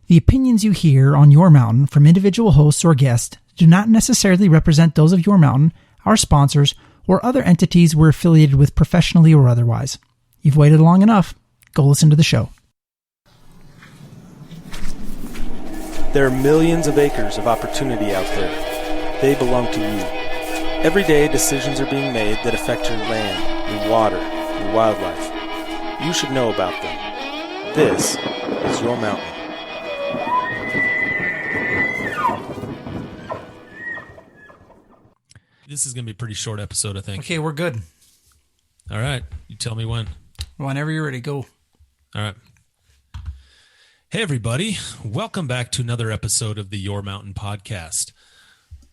The opinions you hear on Your Mountain from individual hosts or guests do not necessarily represent those of Your Mountain, our sponsors, or other entities we're affiliated with professionally or otherwise. You've waited long enough. Go listen to the show. There are millions of acres of opportunity out there. They belong to you. Every day, decisions are being made that affect your land, your water, your wildlife. You should know about them. This is Your Mountain. This is going to be a pretty short episode, I think. Okay, we're good. All right. You tell me when. Whenever you're ready, go. All right. Hey, everybody. Welcome back to another episode of the Your Mountain podcast.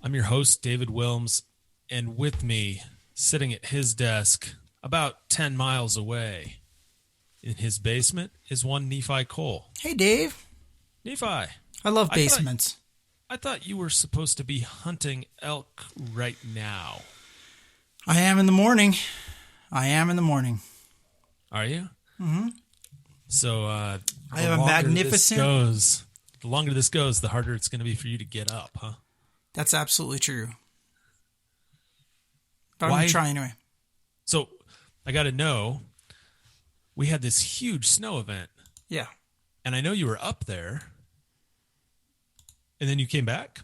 I'm your host, David Wilms, and with me, sitting at his desk about 10 miles away in his basement, is one Nephi Cole. Hey, Dave. Nephi. I love basements. I thought you were supposed to be hunting elk right now. I am in the morning. Are you? Mm-hmm. So I have a magnificent... the longer this goes, the harder it's going to be for you to get up, huh? That's absolutely true. But I'm Why? going to try anyway. So I got to know, we had this huge snow event. Yeah. And I know you were up there. And then you came back?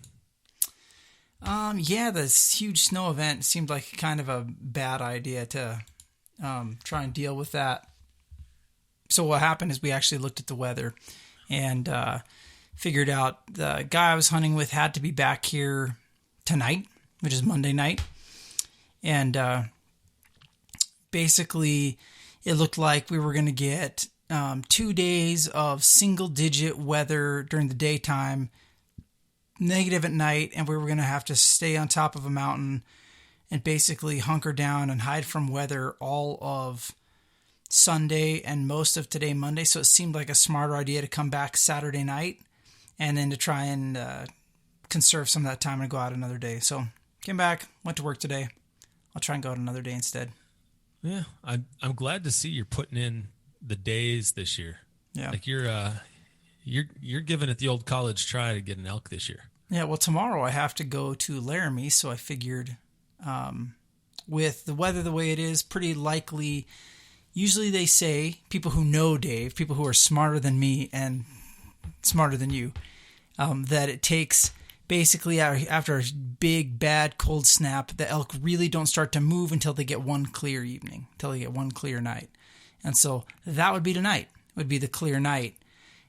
Yeah, this huge snow event seemed like kind of a bad idea to try and deal with that. So what happened is we actually looked at the weather and figured out the guy I was hunting with had to be back here tonight, which is Monday night. And basically it looked like we were going to get 2 days of single-digit weather during the daytime, negative at night, and we were going to have to stay on top of a mountain and basically hunker down and hide from weather all of Sunday and most of today, Monday. So it seemed like a smarter idea to come back Saturday night and then to try and conserve some of that time and go out another day. So came back, went to work today. I'll try and go out another day instead. Yeah, I'm glad to see you're putting in the days this year. Yeah, like you're giving it the old college try to get an elk this year. Yeah, well, tomorrow I have to go to Laramie, so I figured with the weather the way it is, pretty likely, usually they say, people who know Dave, people who are smarter than me and smarter than you, that it takes basically after a big, bad, cold snap, the elk really don't start to move until they get one clear evening, until they get one clear night. And so that would be tonight, would be the clear night.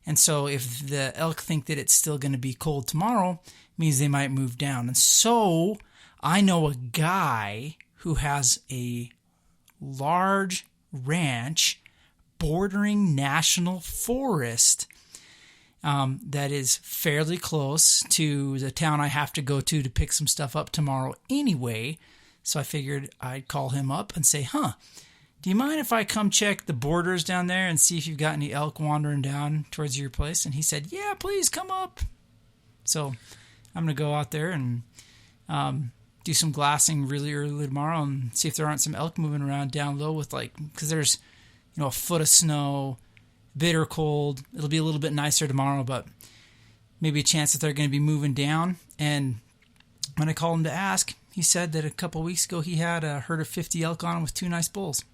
And so if the elk think that it's still going to be cold tomorrow, it means they might move down. And so I know a guy who has a large ranch bordering national forest that is fairly close to the town I have to go to pick some stuff up tomorrow anyway. So I figured I'd call him up and say, do you mind if I come check the borders down there and see if you've got any elk wandering down towards your place? And he said, yeah, please come up. So I'm going to go out there and do some glassing really early tomorrow and see if there aren't some elk moving around down low with because there's, a foot of snow, bitter cold. It'll be a little bit nicer tomorrow, but maybe a chance that they're going to be moving down. And when I called him to ask, he said that a couple weeks ago he had a herd of 50 elk on him with 2 nice bulls.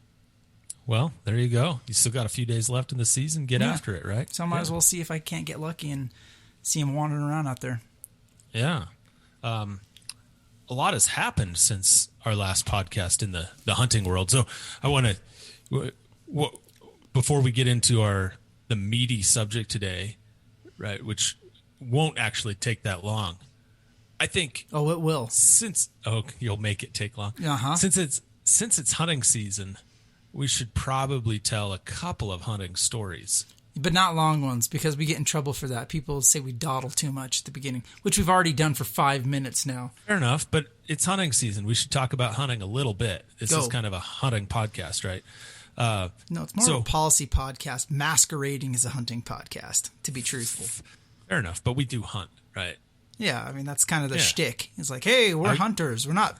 Well, there you go. You still got a few days left in the season. Get after it, right? So I might as well see if I can't get lucky and see him wandering around out there. Yeah. A lot has happened since our last podcast in the hunting world. So I want to, before we get into the meaty subject today, right, which won't actually take that long, I think. Oh, it will. You'll make it take long. Uh-huh. Since it's hunting season, we should probably tell a couple of hunting stories. But not long ones, because we get in trouble for that. People say we dawdle too much at the beginning, which we've already done for 5 minutes now. Fair enough, but it's hunting season. We should talk about hunting a little bit. This is kind of a hunting podcast, right? No, it's more of a policy podcast masquerading as a hunting podcast, to be truthful. Fair enough, but we do hunt, right? Yeah, I mean, that's kind of the shtick. It's like, hey, we're hunters. We're not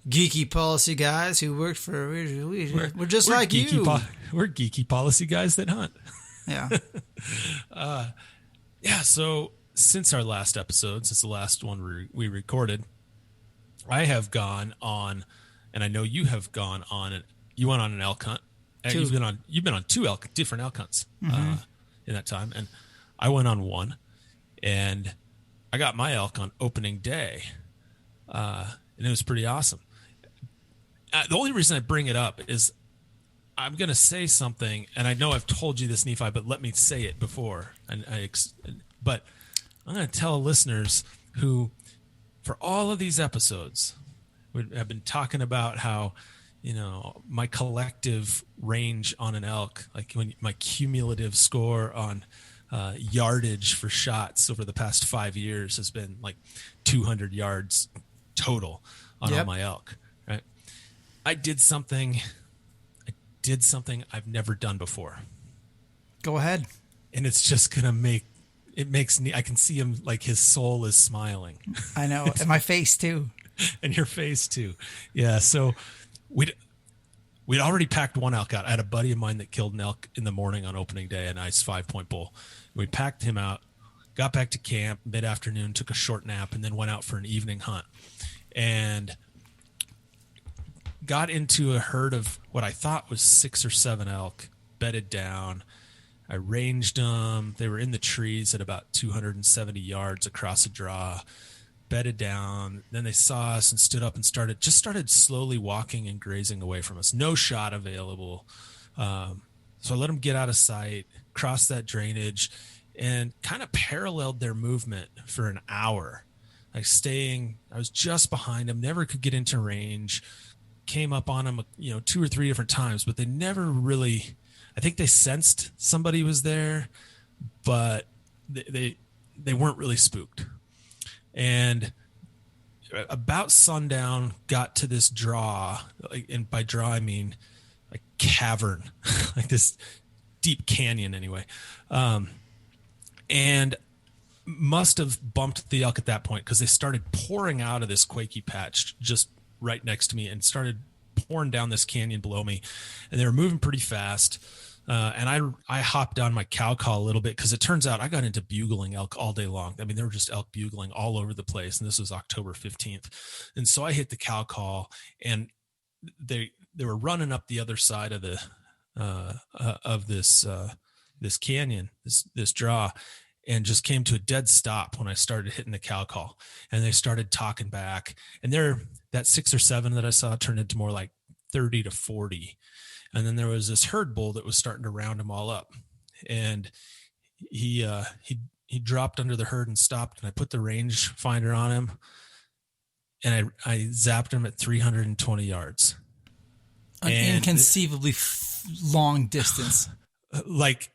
geeky policy guys who work for... We're just like you. We're geeky policy guys that hunt. Yeah. Yeah. So since our last episode, since the last one we recorded, I have gone on, and I know you have gone on it. You went on an elk hunt. Two. You've been on different elk hunts in that time, and I went on one, and I got my elk on opening day, and it was pretty awesome. The only reason I bring it up is I'm going to say something, and I know I've told you this, Nephi, but let me say it before. But I'm going to tell listeners who, for all of these episodes, have been talking about how, my collective range on an elk, like when my cumulative score on yardage for shots over the past 5 years has been like 200 yards total on all my elk. Right? I did something I've never done before. Go ahead. And it's just going to I can see him, like his soul is smiling. I know. And my face too. And your face too. Yeah. So we'd already packed one elk out. I had a buddy of mine that killed an elk in the morning on opening day, a nice 5-point bull. We packed him out, got back to camp mid-afternoon, took a short nap, and then went out for an evening hunt. And got into a herd of what I thought was 6 or 7 elk, bedded down. I ranged them. They were in the trees at about 270 yards across a draw, bedded down. Then they saw us and stood up and started slowly walking and grazing away from us. No shot available. So I let them get out of sight, cross that drainage, and kind of paralleled their movement for an hour. I was just behind them, never could get into range. Came up on them, 2 or 3 different times, but they never really, I think they sensed somebody was there, but they weren't really spooked. And about sundown, got to this draw, and by draw I mean like cavern, like this deep canyon anyway, and must have bumped the elk at that point because they started pouring out of this quakey patch just right next to me and started pouring down this canyon below me, and they were moving pretty fast. And I hopped down my cow call a little bit because it turns out I got into bugling elk all day long. I mean, there were just elk bugling all over the place, and this was October 15th. And so I hit the cow call, and they were running up the other side of the this canyon, this draw, and just came to a dead stop when I started hitting the cow call. And they started talking back, and that 6 or 7 that I saw turned into more like 30 to 40. And then there was this herd bull that was starting to round them all up, and he dropped under the herd and stopped, and I put the range finder on him, and I zapped him at 320 yards. An inconceivably long distance. Like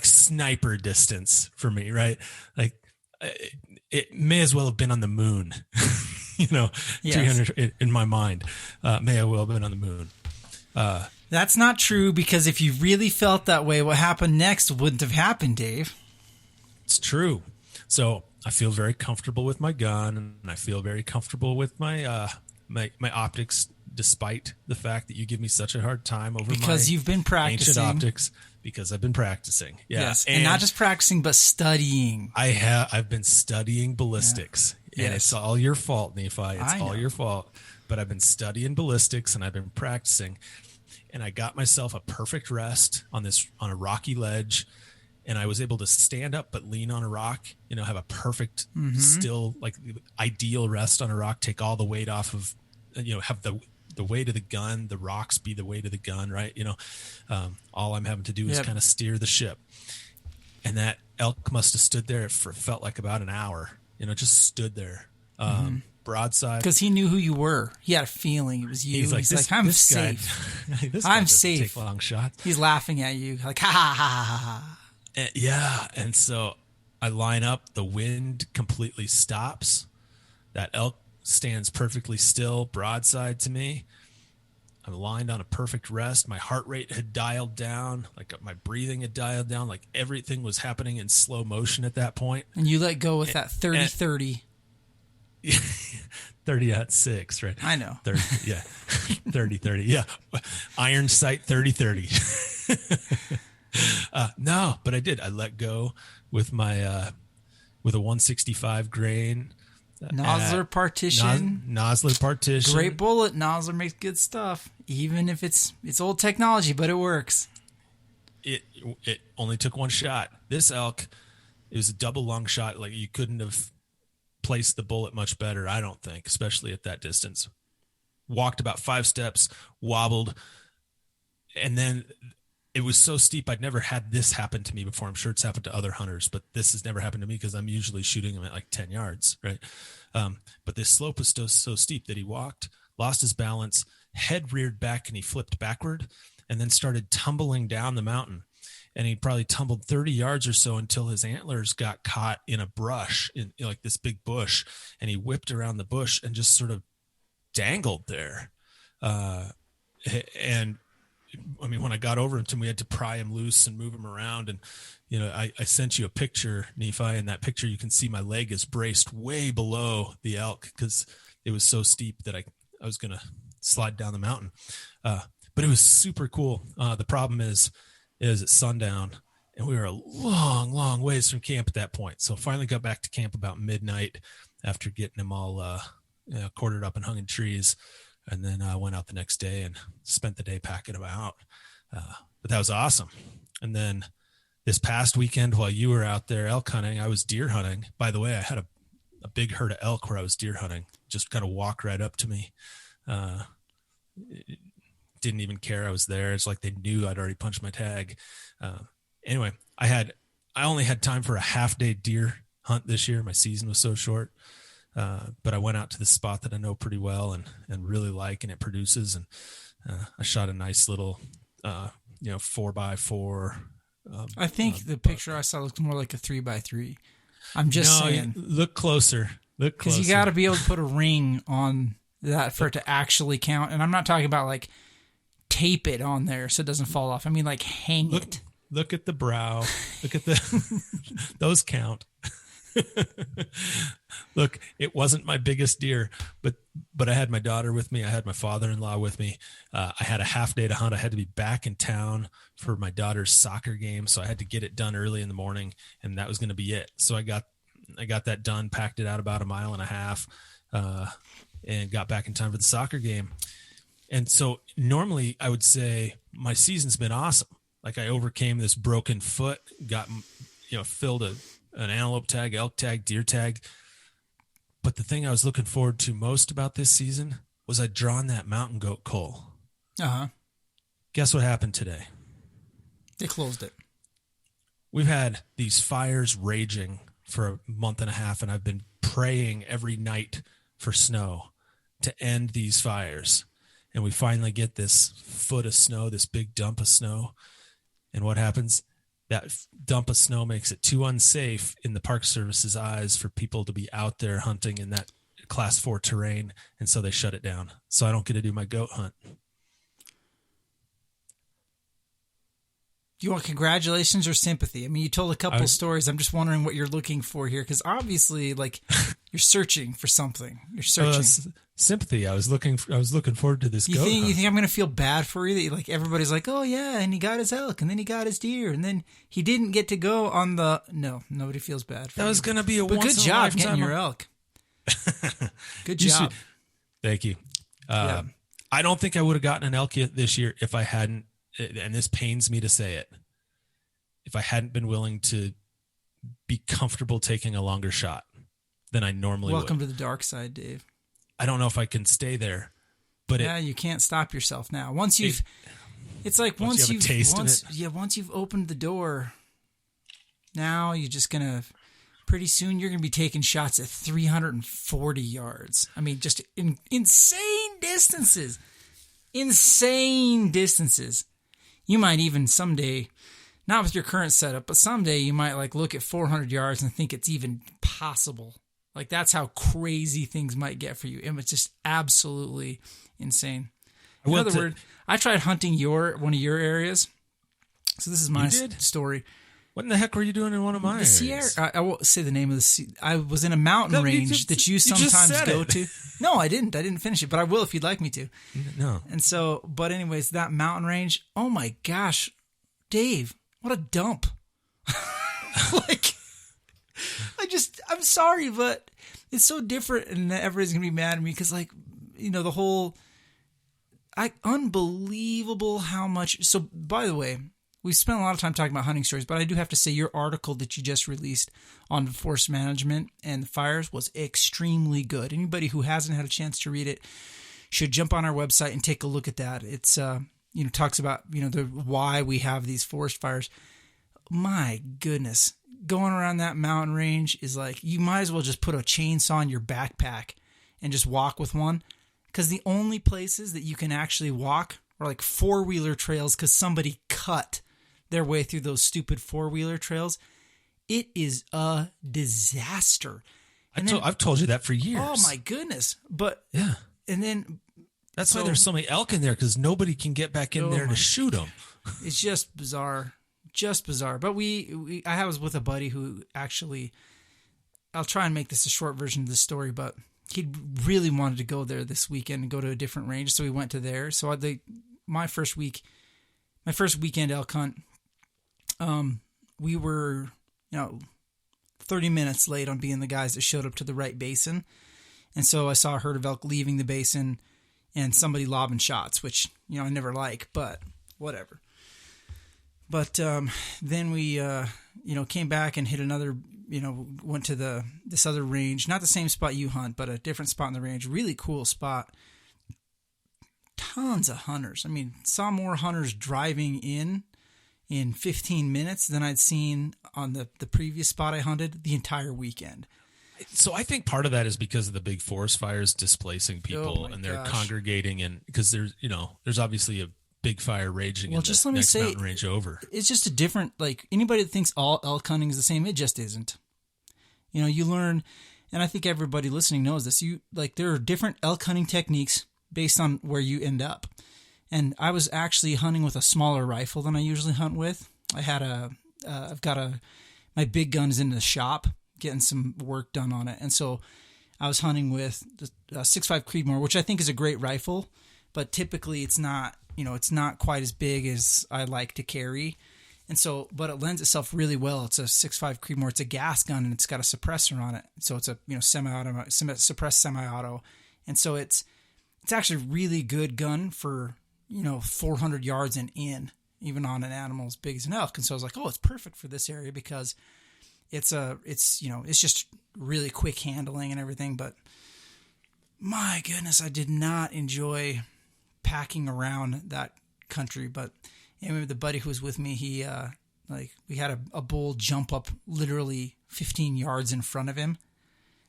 sniper distance for me, right? Like it may as well have been on the moon, yes. 300 in my mind, may as well have been on the moon. That's not true, because if you really felt that way, what happened next wouldn't have happened, Dave. It's true. So I feel very comfortable with my gun, and I feel very comfortable with my my optics, despite the fact that you give me such a hard time over because you've been practicing ancient optics. Because I've been practicing. Yeah. Yes, and not just practicing, but studying. I've been studying ballistics, yeah. And it's all your fault, Nephi. It's all your fault. But I've been studying ballistics, and I've been practicing, and I got myself a perfect rest on a rocky ledge, and I was able to stand up but lean on a rock. Have a perfect, still like ideal rest on a rock. Take all the weight off of, have the weight of the gun, the rocks be the weight of the gun, right? All I'm having to do is kind of steer the ship. And that elk must have stood there for felt like about an hour, just stood there, broadside. Because he knew who you were. He had a feeling it was you. He's like, I'm safe. I'm safe. Take long shots. He's laughing at you like, ha ha ha ha ha. Yeah. And so I line up, the wind completely stops. That elk stands perfectly still, broadside to me. I'm lined on a perfect rest. My heart rate had dialed down, like my breathing had dialed down, like everything was happening in slow motion at that point. And you let go with that 30-30. 30-6, right? I know. 30, yeah. 30-30. Yeah. Iron sight 30-30. No, but I did. I let go with my with a 165 grain. Nosler partition. Nosler partition. Great bullet. Nosler makes good stuff. Even if it's old technology, but it works. It only took one shot. This elk, it was a double lung shot. Like, you couldn't have placed the bullet much better, I don't think, especially at that distance. Walked about 5 steps, wobbled, and then it was so steep. I'd never had this happen to me before. I'm sure it's happened to other hunters, but this has never happened to me because I'm usually shooting him at like 10 yards, right? But this slope was so steep that he walked, lost his balance, head reared back, and he flipped backward and then started tumbling down the mountain. And he probably tumbled 30 yards or so until his antlers got caught in a brush, in like this big bush, and he whipped around the bush and just sort of dangled there. And I mean, when I got over him to him, we had to pry him loose and move him around. And, you know, I sent you a picture, Nephi. In that picture, you can see my leg is braced way below the elk because it was so steep that I was going to slide down the mountain. But it was super cool. The problem is at sundown, and we were a long, long ways from camp at that point. So finally got back to camp about midnight after getting them all quartered up and hung in trees. And then I went out the next day and spent the day packing them out. But that was awesome. And then this past weekend, while you were out there elk hunting, I was deer hunting. By the way, I had a big herd of elk where I was deer hunting. Just kind of walked right up to me. Didn't even care I was there. It's like they knew I'd already punched my tag. Anyway, I only had time for a half-day deer hunt this year. My season was so short. But I went out to the spot that I know pretty well and really like, and it produces. And I shot a nice little, 4x4. I think the picture I saw looks more like a 3x3. I'm just saying. Look closer. Because you got to be able to put a ring on that for it to actually count. And I'm not talking about like tape it on there so it doesn't fall off. I mean, like hang it. Look at the brow. Look at those count. Look, it wasn't my biggest deer, but I had my daughter with me. I had my father-in-law with me. I had a half day to hunt. I had to be back in town for my daughter's soccer game, so I had to get it done early in the morning, and that was going to be it. So I got that done, packed it out about 1.5 miles, and got back in time for the soccer game. And so normally I would say my season's been awesome. Like, I overcame this broken foot, got, filled an antelope tag, elk tag, deer tag. But the thing I was looking forward to most about this season was I'd drawn that mountain goat cull. Uh-huh. Guess what happened today? They closed it. We've had these fires raging for 1.5 months, and I've been praying every night for snow to end these fires. And we finally get this foot of snow, this big dump of snow. And what happens? That dump of snow makes it too unsafe in the Park Service's eyes for people to be out there hunting in that Class 4 terrain, and so they shut it down. So I don't get to do my goat hunt. Do you want congratulations or sympathy? I mean, you told a couple of stories. I'm just wondering what you're looking for here, because obviously, like, you're searching for something. You're searching. Sympathy. I was looking forward to this goat hunt. You think I'm going to feel bad for you? That, like, everybody's like, oh yeah, and he got his elk, and then he got his deer, and then he didn't get to go on the. No, nobody feels bad for you. That was going to be a but once good in a job lifetime. getting your elk. Good job. Thank you. Yeah. I don't think I would have gotten an elk this year if I hadn't, and this pains me to say it, if I hadn't been willing to be comfortable taking a longer shot than I normally would. Welcome to the dark side, Dave. I don't know if I can stay there, but you can't stop yourself now. Once you've opened the door, now you're just gonna. Pretty soon you're gonna be taking shots at 340 yards. I mean, just insane distances. Insane distances. You might even someday, not with your current setup, but someday you might like look at 400 yards and think it's even possible. Like, that's how crazy things might get for you. And it's just absolutely insane. In other words, I tried hunting one of your areas. So this is my story. What in the heck were you doing in one of my areas? Sierra, I won't say the name of the. I was in a mountain range that you sometimes go to. No, I didn't. I didn't finish it, but I will if you'd like me to. No. And so, but anyways, that mountain range. Oh my gosh, Dave, what a dump. Like, I'm sorry, but it's so different, and everybody's going to be mad at me because, like, the whole, unbelievable how much. So, by the way, we've spent a lot of time talking about hunting stories, but I do have to say your article that you just released on forest management and the fires was extremely good. Anybody who hasn't had a chance to read it should jump on our website and take a look at that. It's, talks about, the why we have these forest fires. My goodness, going around that mountain range is like, you might as well just put a chainsaw in your backpack and just walk with one. Because the only places that you can actually walk are like four-wheeler trails because somebody cut their way through those stupid four-wheeler trails. It is a disaster. I've told you that for years. Oh my goodness. But yeah. And then that's why there's so many elk in there, because nobody can get back in there to shoot them. It's just bizarre. Just bizarre. But I was with a buddy who actually, I'll try and make this a short version of the story, but he really wanted to go there this weekend and go to a different range. So we went to there. So my first weekend elk hunt, we were, 30 minutes late on being the guys that showed up to the right basin. And so I saw a herd of elk leaving the basin and somebody lobbing shots, which, I never like, but whatever. But then we, came back and hit another, went to this other range, not the same spot you hunt, but a different spot in the range. Really cool spot. Tons of hunters. I mean, saw more hunters driving in 15 minutes than I'd seen on the previous spot I hunted the entire weekend. So I think part of that is because of the big forest fires displacing people, and they're congregating, and because there's obviously a big fire raging in the next mountain range over. It's just a different, like, anybody that thinks all elk hunting is the same, it just isn't. You learn, and I think everybody listening knows this, there are different elk hunting techniques based on where you end up. And I was actually hunting with a smaller rifle than I usually hunt with. I had my big gun is in the shop, getting some work done on it. And so I was hunting with the 6.5 Creedmoor, which I think is a great rifle, but typically it's not, it's not quite as big as I like to carry. And so, but it lends itself really well. It's a 6.5 Creedmoor. It's a gas gun and it's got a suppressor on it. So it's a, semi-auto, suppressed semi-auto. And so it's actually a really good gun for, 400 yards and in, even on an animal as big as an elk. And so I was like, oh, it's perfect for this area because it's just really quick handling and everything. But my goodness, I did not enjoy packing around that country. But anyway, the buddy who was with me, he, we had a bull jump up literally 15 yards in front of him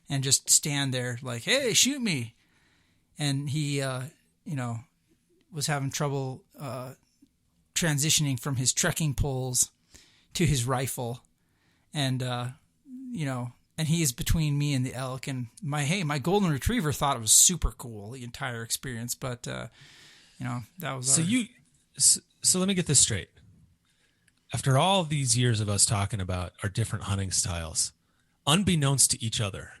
and just stand there like, hey, shoot me. And he, was having trouble transitioning from his trekking poles to his rifle. And, and he is between me and the elk. And my golden retriever thought it was super cool, the entire experience. But, that was So let me get this straight. After all of these years of us talking about our different hunting styles, unbeknownst to each other,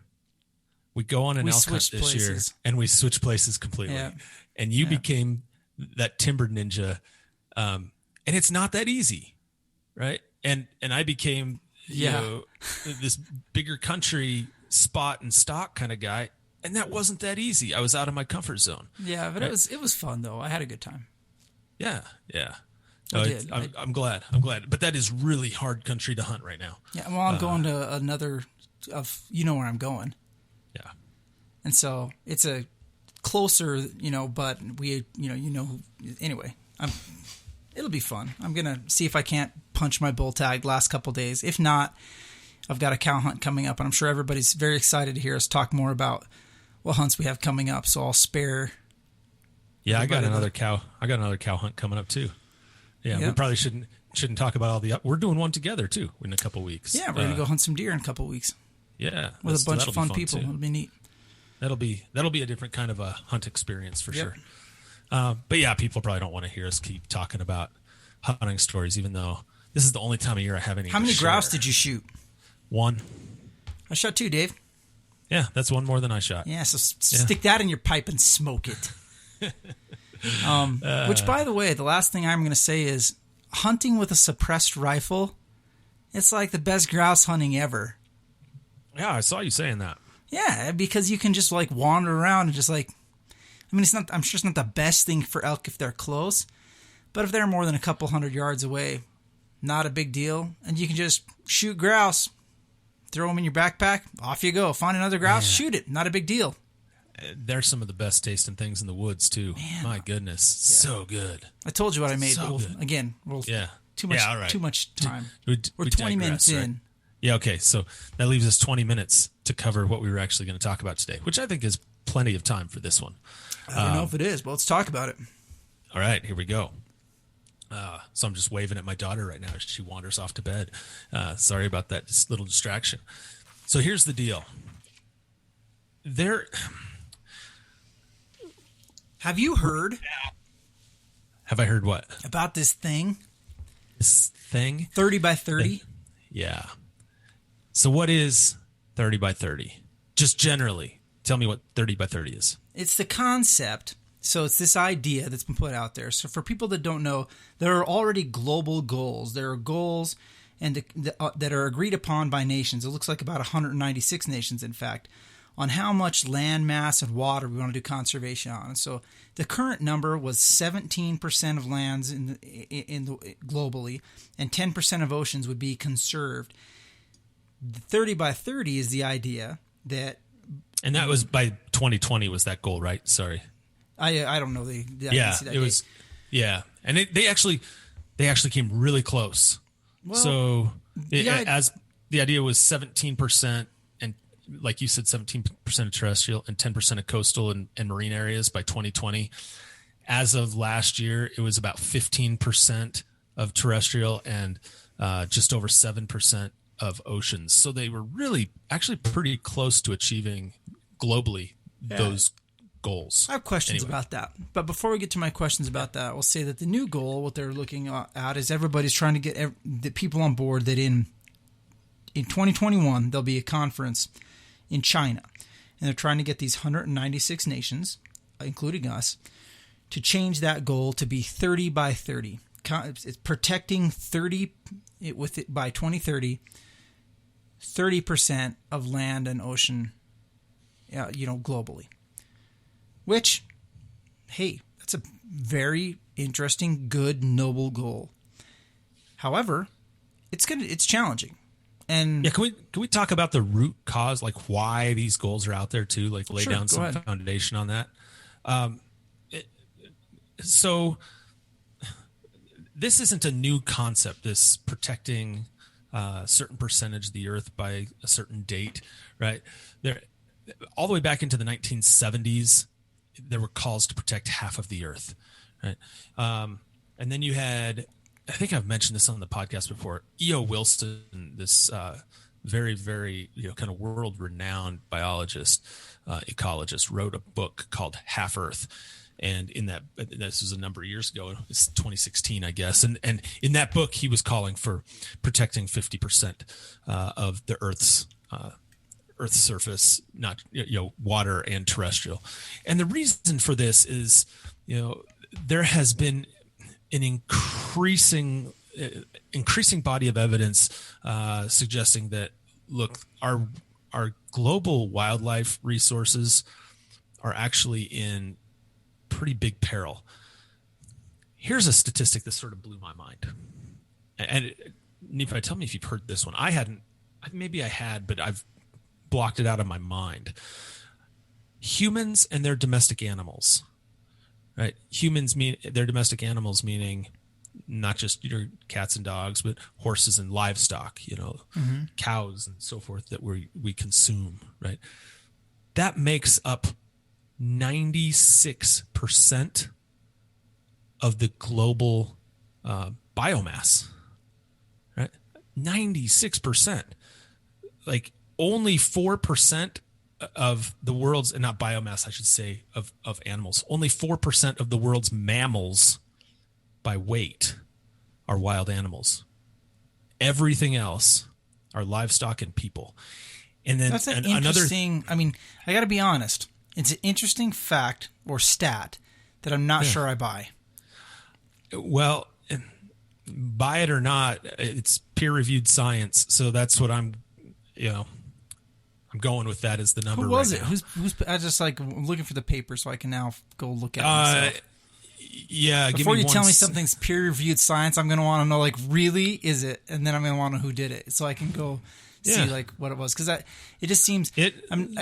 we go on an elk hunt this year and we switch places completely. Yeah. And you became that timber ninja. And it's not that easy, right? And I became, this bigger country spot and stock kind of guy. And that wasn't that easy. I was out of my comfort zone. Yeah, but right? It was fun though. I had a good time. Yeah. I'm glad. But that is really hard country to hunt right now. Yeah, well, I'm going to another where I'm going. Yeah. And so it's a closer, but we, anyway, it'll be fun. I'm going to see if I can't punch my bull tag last couple days. If not, I've got a cow hunt coming up, and I'm sure everybody's very excited to hear us talk more about what hunts we have coming up. So I'll spare. Yeah, I got another cow hunt coming up too. Yeah, yep. We probably shouldn't talk about all we're doing one together too in a couple weeks. Yeah, we're going to go hunt some deer in a couple weeks. Yeah. With a bunch of fun people. Too. It'll be neat. That'll be a different kind of a hunt experience for sure. But yeah, people probably don't want to hear us keep talking about hunting stories, even though this is the only time of year I have any. How many grouse did you shoot? 1. I shot 2, Dave. Yeah, that's 1 more than I shot. Yeah, so stick that in your pipe and smoke it. Which, by the way, the last thing I'm going to say is hunting with a suppressed rifle, it's like the best grouse hunting ever. Yeah, I saw you saying that. Yeah, because you can just like wander around and just like, I mean, I'm sure it's not the best thing for elk if they're close, but if they're more than a couple hundred yards away, not a big deal. And you can just shoot grouse, throw them in your backpack, off you go. Find another grouse, shoot it. Not a big deal. They're some of the best tasting things in the woods too. Man. My goodness, so good. I told you what I made. So But too much. all right. Too much time. We We're 20 minutes digress, in. right? Yeah, okay. So that leaves us 20 minutes to cover what we were actually going to talk about today, which I think is plenty of time for this one. I don't know if it is, but let's talk about it. All right, here we go. So I'm just waving at my daughter right now as she wanders off to bed. Sorry about that little distraction. So here's the deal. Have you heard Have I heard what? about this thing? This thing? 30 by 30? Yeah. So what is 30 by 30? Just generally, tell me what 30 by 30 is. It's the concept. So it's this idea that's been put out there. So for people that don't know, there are already global goals. There are goals that are agreed upon by nations. It looks like about 196 nations, in fact, on how much land mass and water we want to do conservation on. And so the current number was 17% of lands globally, and 10% of oceans would be conserved. The 30 by 30 is the idea that... And that was by 2020 was that goal, right? Sorry. I don't know. Was. Yeah, and they actually came really close. Well, so as the idea was 17%, and like you said, 17% of terrestrial and 10% of coastal and marine areas by 2020. As of last year, it was about 15% of terrestrial and just over 7% of oceans. So they were really actually pretty close to achieving globally those goals. I have questions about that. But before we get to my questions about that, we'll say that the new goal, what they're looking at, is everybody's trying to get the people on board that in 2021, there'll be a conference in China. And they're trying to get these 196 nations, including us, to change that goal to be 30 by 30. It's protecting 30 by 2030, 30% of land and ocean, globally. Which, hey, that's a very interesting, good, noble goal. However, it's challenging. And can we talk about the root cause, like why these goals are out there too, like lay down some ahead. foundation on that. So this isn't a new concept, this protecting a certain percentage of the earth by a certain date, right? There, all the way back into the 1970s, there were calls to protect half of the earth, right? And then you had, I think I've mentioned this on the podcast before, E.O. Wilson, this very, very, kind of world-renowned biologist, ecologist, wrote a book called Half Earth. And in that, this was a number of years ago, it's 2016, I guess. And in that book, he was calling for protecting 50% of the Earth's surface, not water and terrestrial. And the reason for this is, there has been an increasing body of evidence suggesting that, look, our global wildlife resources are actually in pretty big peril. Here's a statistic that sort of blew my mind. And Nephi, tell me if you've heard this one. I hadn't. Maybe I had, but I've blocked it out of my mind. Humans and their domestic animals, right? Humans mean their domestic animals, meaning not just your cats and dogs, but horses and livestock, cows and so forth that we consume, right? That makes up 96% of the global biomass, right? 96%. Like only 4% of the world's, not biomass, I should say, of animals. Only 4% of the world's mammals by weight are wild animals. Everything else are livestock and people. And then that's an interesting, I got to be honest. It's an interesting fact or stat that I'm not sure I buy. Well, buy it or not, it's peer-reviewed science. So that's what I'm going with that as the number. Who was right it? now. Who's? I just I'm looking for the paper so I can now go look at it myself. Yeah. Before you tell me something's peer-reviewed science, I'm going to want to know, like, really, is it? And then I'm going to want to know who did it, so I can go see like what it was. Because it just seems I'm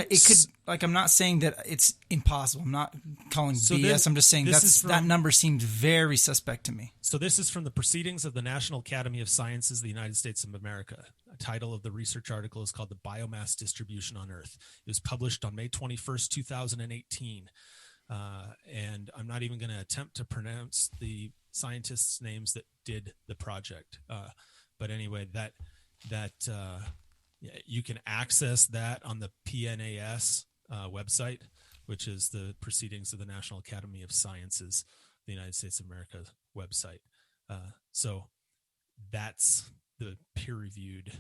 not saying that it's impossible. I'm not calling BS. I'm just saying that number seems very suspect to me. So this is from the Proceedings of the National Academy of Sciences of the United States of America. The title of the research article is called "The Biomass Distribution on Earth." It was published on May 21st, 2018. And I'm not even going to attempt to pronounce the scientists' names that did the project. But anyway, that you can access that on the PNAS website, which is the Proceedings of the National Academy of Sciences, the United States of America website. So that's the peer-reviewed.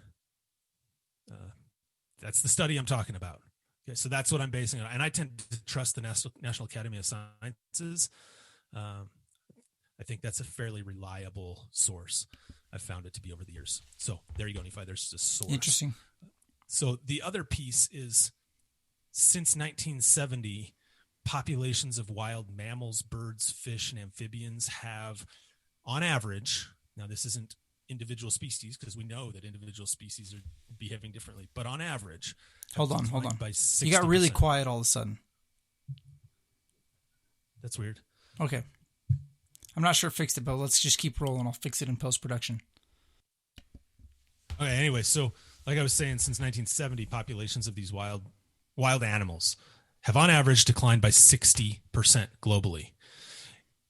That's the study I'm talking about. Okay, so that's what I'm basing it on. And I tend to trust the National Academy of Sciences. I think that's a fairly reliable source. I've found it to be over the years. So there you go, Nephi. There's a source. Interesting. So the other piece is, since 1970, populations of wild mammals, birds, fish, and amphibians have, on average, now this isn't individual species because we know that individual species are behaving differently, but on average, hold on. By 60%. You got really quiet all of a sudden. That's weird. Okay. I'm not sure I fixed it, but let's just keep rolling. I'll fix it in post-production. Okay, anyway, so like I was saying, since 1970, populations of these wild animals have on average declined by 60% globally.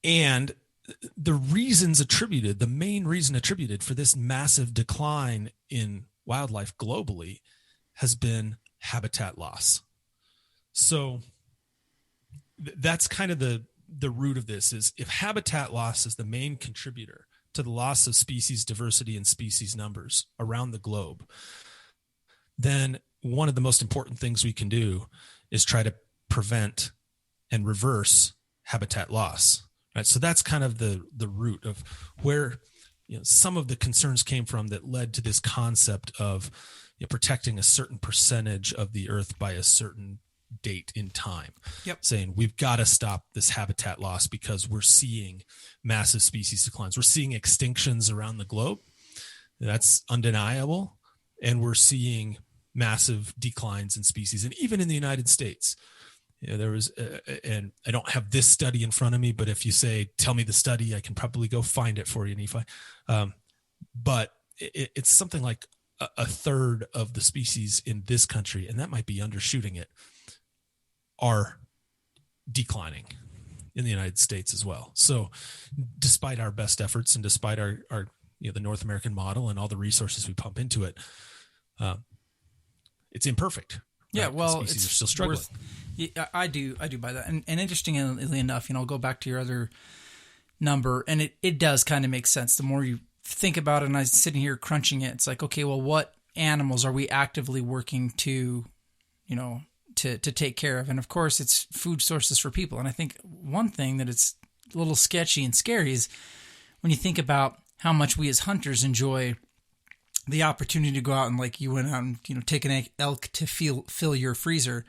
And the main reason attributed for this massive decline in wildlife globally has been habitat loss. So that's kind of the root of this, is if habitat loss is the main contributor to the loss of species diversity and species numbers around the globe, then one of the most important things we can do is try to prevent and reverse habitat loss. Right? So that's kind of the root of where some of the concerns came from that led to this concept of protecting a certain percentage of the earth by a certain date in time. Yep. Saying we've got to stop this habitat loss because we're seeing massive species declines. We're seeing extinctions around the globe. That's undeniable. And we're seeing massive declines in species. And even in the United States, there was, and I don't have this study in front of me, but if you say, tell me the study, I can probably go find it for you, Nephi. But it's something like a third of the species in this country, and that might be undershooting it, are declining in the United States as well. So despite our best efforts and despite our the North American model and all the resources we pump into it, it's imperfect. Yeah, right? well, species are still struggling. I do buy that. And interestingly enough, I'll go back to your other number, and it does kind of make sense. The more you think about it, and I'm sitting here crunching it, it's like, okay, well, what animals are we actively working to take care of? And of course, it's food sources for people. And I think one thing that it's a little sketchy and scary is when you think about how much we as hunters enjoy the opportunity to go out and, like, you went out and take an elk to fill your freezer.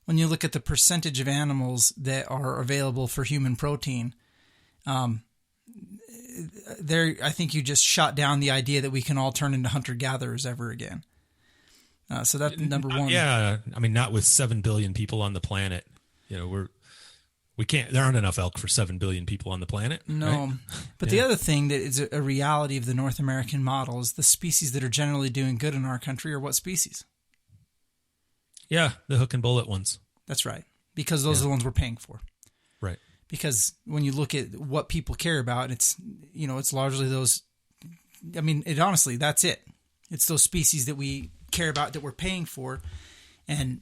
When you look at the percentage of animals that are available for human protein, I think you just shot down the idea that we can all turn into hunter-gatherers ever again. So that's number one. Yeah, I mean, not with 7 billion people on the planet. We can't. There aren't enough elk for 7 billion people on the planet. No, right? But the other thing that is a reality of the North American model is the species that are generally doing good in our country are what species? Yeah, the hook and bullet ones. That's right, because those are the ones we're paying for. Right. Because when you look at what people care about, it's largely those. I mean, honestly, that's it. It's those species that we care about that we're paying for, and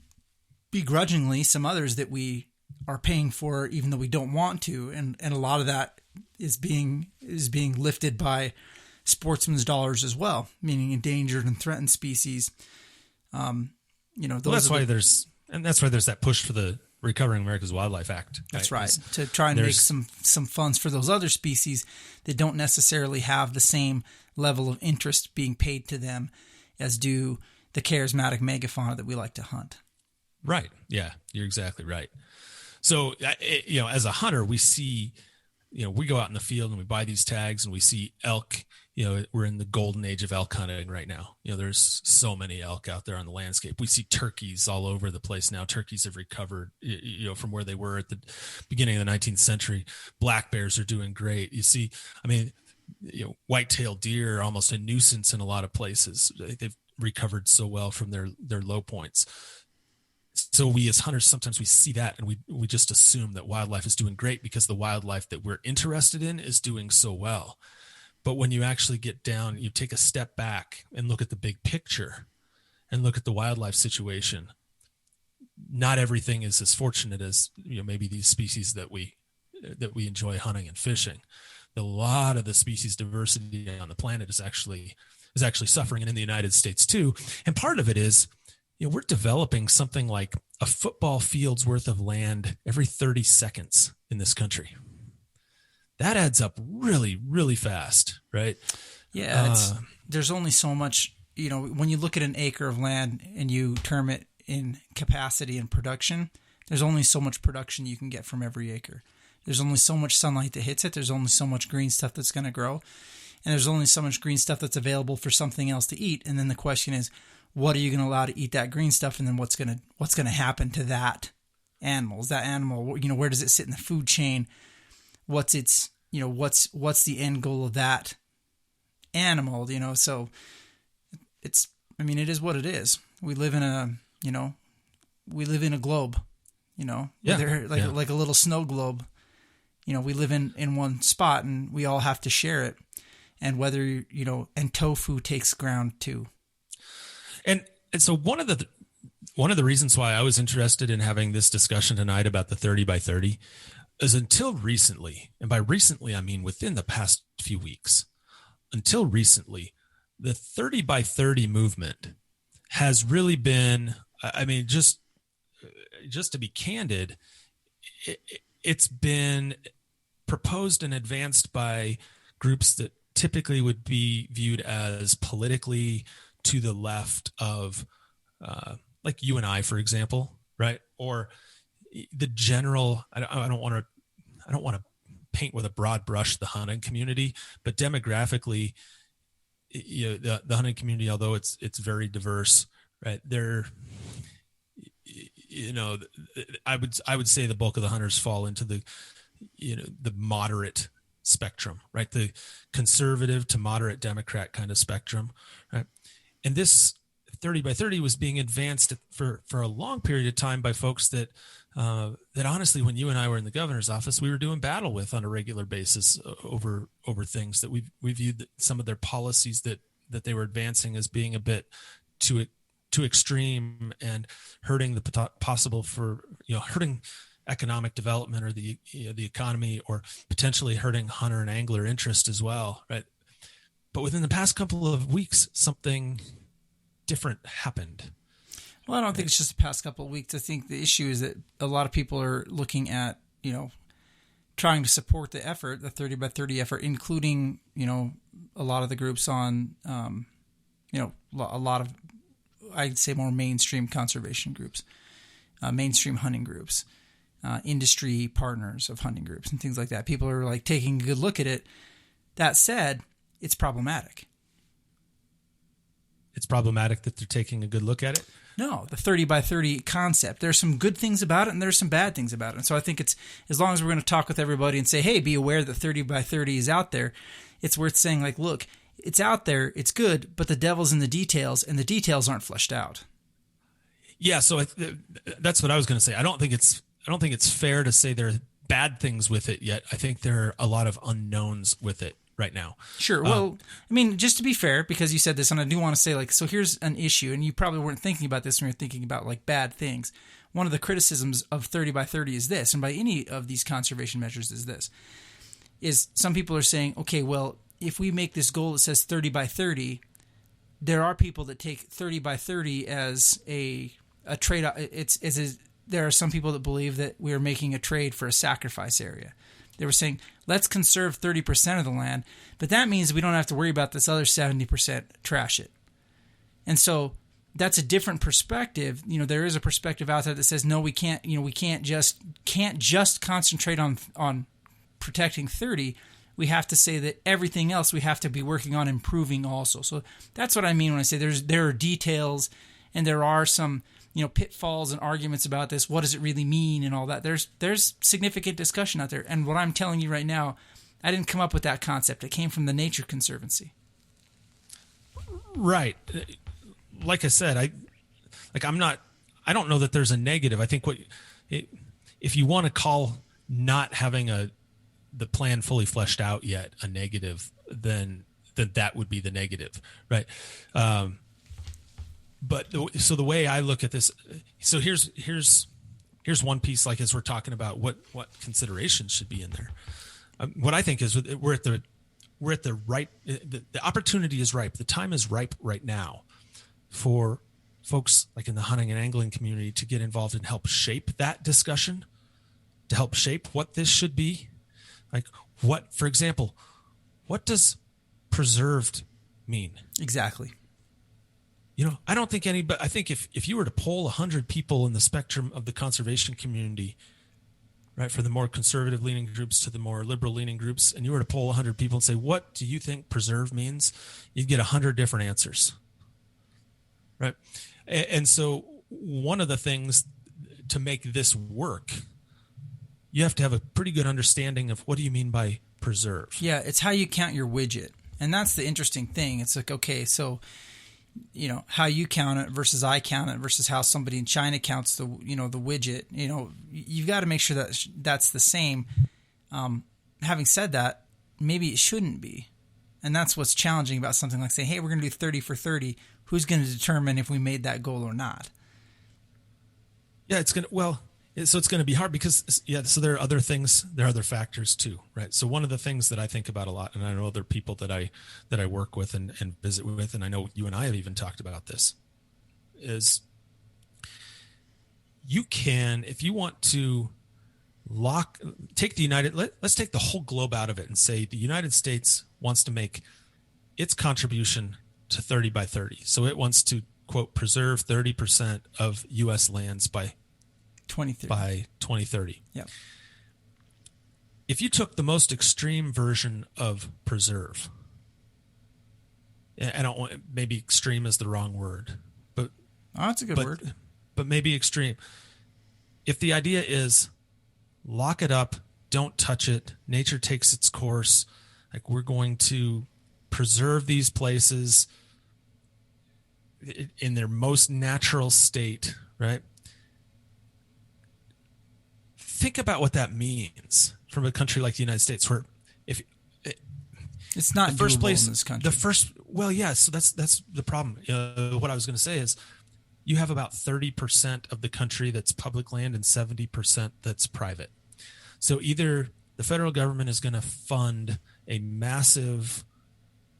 begrudgingly some others that we are paying for even though we don't want to, and a lot of that is being lifted by sportsmen's dollars as well, meaning endangered and threatened species. That's why there's that push for the Recovering America's Wildlife Act. That's right. To try and make some funds for those other species that don't necessarily have the same level of interest being paid to them as do the charismatic megafauna that we like to hunt. Right. Yeah, you're exactly right. So, as a hunter, we see, we go out in the field and we buy these tags and we see elk. We're in the golden age of elk hunting right now. There's so many elk out there on the landscape. We see turkeys all over the place now. Turkeys have recovered, from where they were at the beginning of the 19th century. Black bears are doing great. You see, white-tailed deer are almost a nuisance in a lot of places. They've recovered so well from their low points. So we as hunters, sometimes we see that and we just assume that wildlife is doing great because the wildlife that we're interested in is doing so well. But when you actually get down, you take a step back and look at the big picture and look at the wildlife situation. Not everything is as fortunate as maybe these species that we enjoy hunting and fishing. A lot of the species diversity on the planet is actually suffering, and in the United States too. And part of it is, we're developing something like a football field's worth of land every 30 seconds in this country. That adds up really, really fast, right? Yeah, there's only so much, when you look at an acre of land and you term it in capacity and production, there's only so much production you can get from every acre. There's only so much sunlight that hits it. There's only so much green stuff that's going to grow. And there's only so much green stuff that's available for something else to eat. And then the question is, what are you going to allow to eat that green stuff? And then what's going to happen to that animal? Is that animal, where does it sit in the food chain? What's its, what's the end goal of that animal? So it is what it is. We live in a globe, like a little snow globe. We live in one spot and we all have to share it. And whether, and tofu takes ground too. And so one of the reasons why I was interested in having this discussion tonight about the 30 by 30 is until recently, and by recently, I mean within the past few weeks, until recently, the 30 by 30 movement has really been, just to be candid, it's been proposed and advanced by groups that typically would be viewed as politically to the left of, like you and I, for example, right? Or the general. I don't want to paint with a broad brush the hunting community, but demographically, the hunting community, although it's very diverse, right? I would say the bulk of the hunters fall into the moderate spectrum, right? The conservative to moderate Democrat kind of spectrum, right? And this 30 by 30 was being advanced for a long period of time by folks that honestly, when you and I were in the governor's office, we were doing battle with on a regular basis over things that we viewed that some of their policies that they were advancing as being a bit too extreme and hurting the possible for, hurting economic development or the economy, or potentially hurting hunter and angler interest as well, right? But within the past couple of weeks, something different happened. Well, I don't think it's just the past couple of weeks. I think the issue is that a lot of people are looking at, trying to support the effort, the 30 by 30 effort, including, a lot of the groups on, a lot of, I'd say more mainstream conservation groups, mainstream hunting groups, industry partners of hunting groups and things like that. People are like taking a good look at it. That said, it's problematic. It's problematic that they're taking a good look at it? No, the 30 by 30 concept. There's some good things about it and there's some bad things about it. And so I think it's, as long as we're going to talk with everybody and say, hey, be aware that 30 by 30 is out there, it's worth saying, like, look, it's out there, it's good, but the devil's in the details, and the details aren't fleshed out. Yeah, so that's what I was going to say. I don't think it's fair to say there are bad things with it yet. I think there are a lot of unknowns with it right now. Sure. Well, just to be fair, because you said this, and I do want to say, like, so here's an issue, and you probably weren't thinking about this when you're thinking about, like, bad things. One of the criticisms of 30 by 30 is this, and by any of these conservation measures is this, is some people are saying, okay, well, if we make this goal that says 30 by 30, there are people that take 30 by 30 as a trade-off. It's there are some people that believe that we are making a trade for a sacrifice area. They were saying, let's conserve 30% of the land, but that means we don't have to worry about this other 70%, trash it. And so that's a different perspective. There is a perspective out there that says, no, we can't just concentrate on protecting 30. We have to say that everything else we have to be working on improving also. So that's what I mean when I say there are details and there are some pitfalls and arguments about this. What does it really mean and all that? There's significant discussion out there. And what I'm telling you right now, I didn't come up with that concept. It came from the Nature Conservancy. Right. Like I said, I don't know that there's a negative. I think if you want to call not having the plan fully fleshed out yet a negative, then that would be the negative, right? But so the way I look at this, so here's one piece, like as we're talking about what considerations should be in there. What I think is we're at the right, the opportunity is ripe. The time is ripe right now for folks like in the hunting and angling community to get involved and help shape that discussion, to help shape what this should be. Like for example, what does preserved mean? Exactly. I don't think I think if you were to poll 100 people in the spectrum of the conservation community, right, for the more conservative leaning groups to the more liberal leaning groups, and you were to poll 100 people and say, what do you think preserve means? You'd get 100 different answers, right? And so one of the things to make this work, you have to have a pretty good understanding of what do you mean by preserve. Yeah, it's how you count your widget. And that's the interesting thing. It's like, okay, so how you count it versus I count it versus how somebody in China counts the widget. You've got to make sure that that's the same. Having said that, maybe it shouldn't be. And that's what's challenging about something like saying, hey, we're going to do 30 for 30. Who's going to determine if we made that goal or not? Yeah, it's going to be hard because, so there are other things, there are other factors too, right? So one of the things that I think about a lot, and I know other people that I work with and visit with, and I know you and I have even talked about this, is you can, if you want to let's take the whole globe out of it and say the United States wants to make its contribution to 30 by 30. So it wants to, quote, preserve 30% of U.S. lands by 2030. Yeah. If you took the most extreme version of preserve, maybe extreme is the wrong word, but that's a good word. But maybe extreme. If the idea is lock it up, don't touch it, nature takes its course, like we're going to preserve these places in their most natural state, right? Think about what that means from a country like the United States, where it's not the first place in this country. So that's the problem. What I was going to say is you have about 30% of the country that's public land and 70% that's private. So either the federal government is going to fund a massive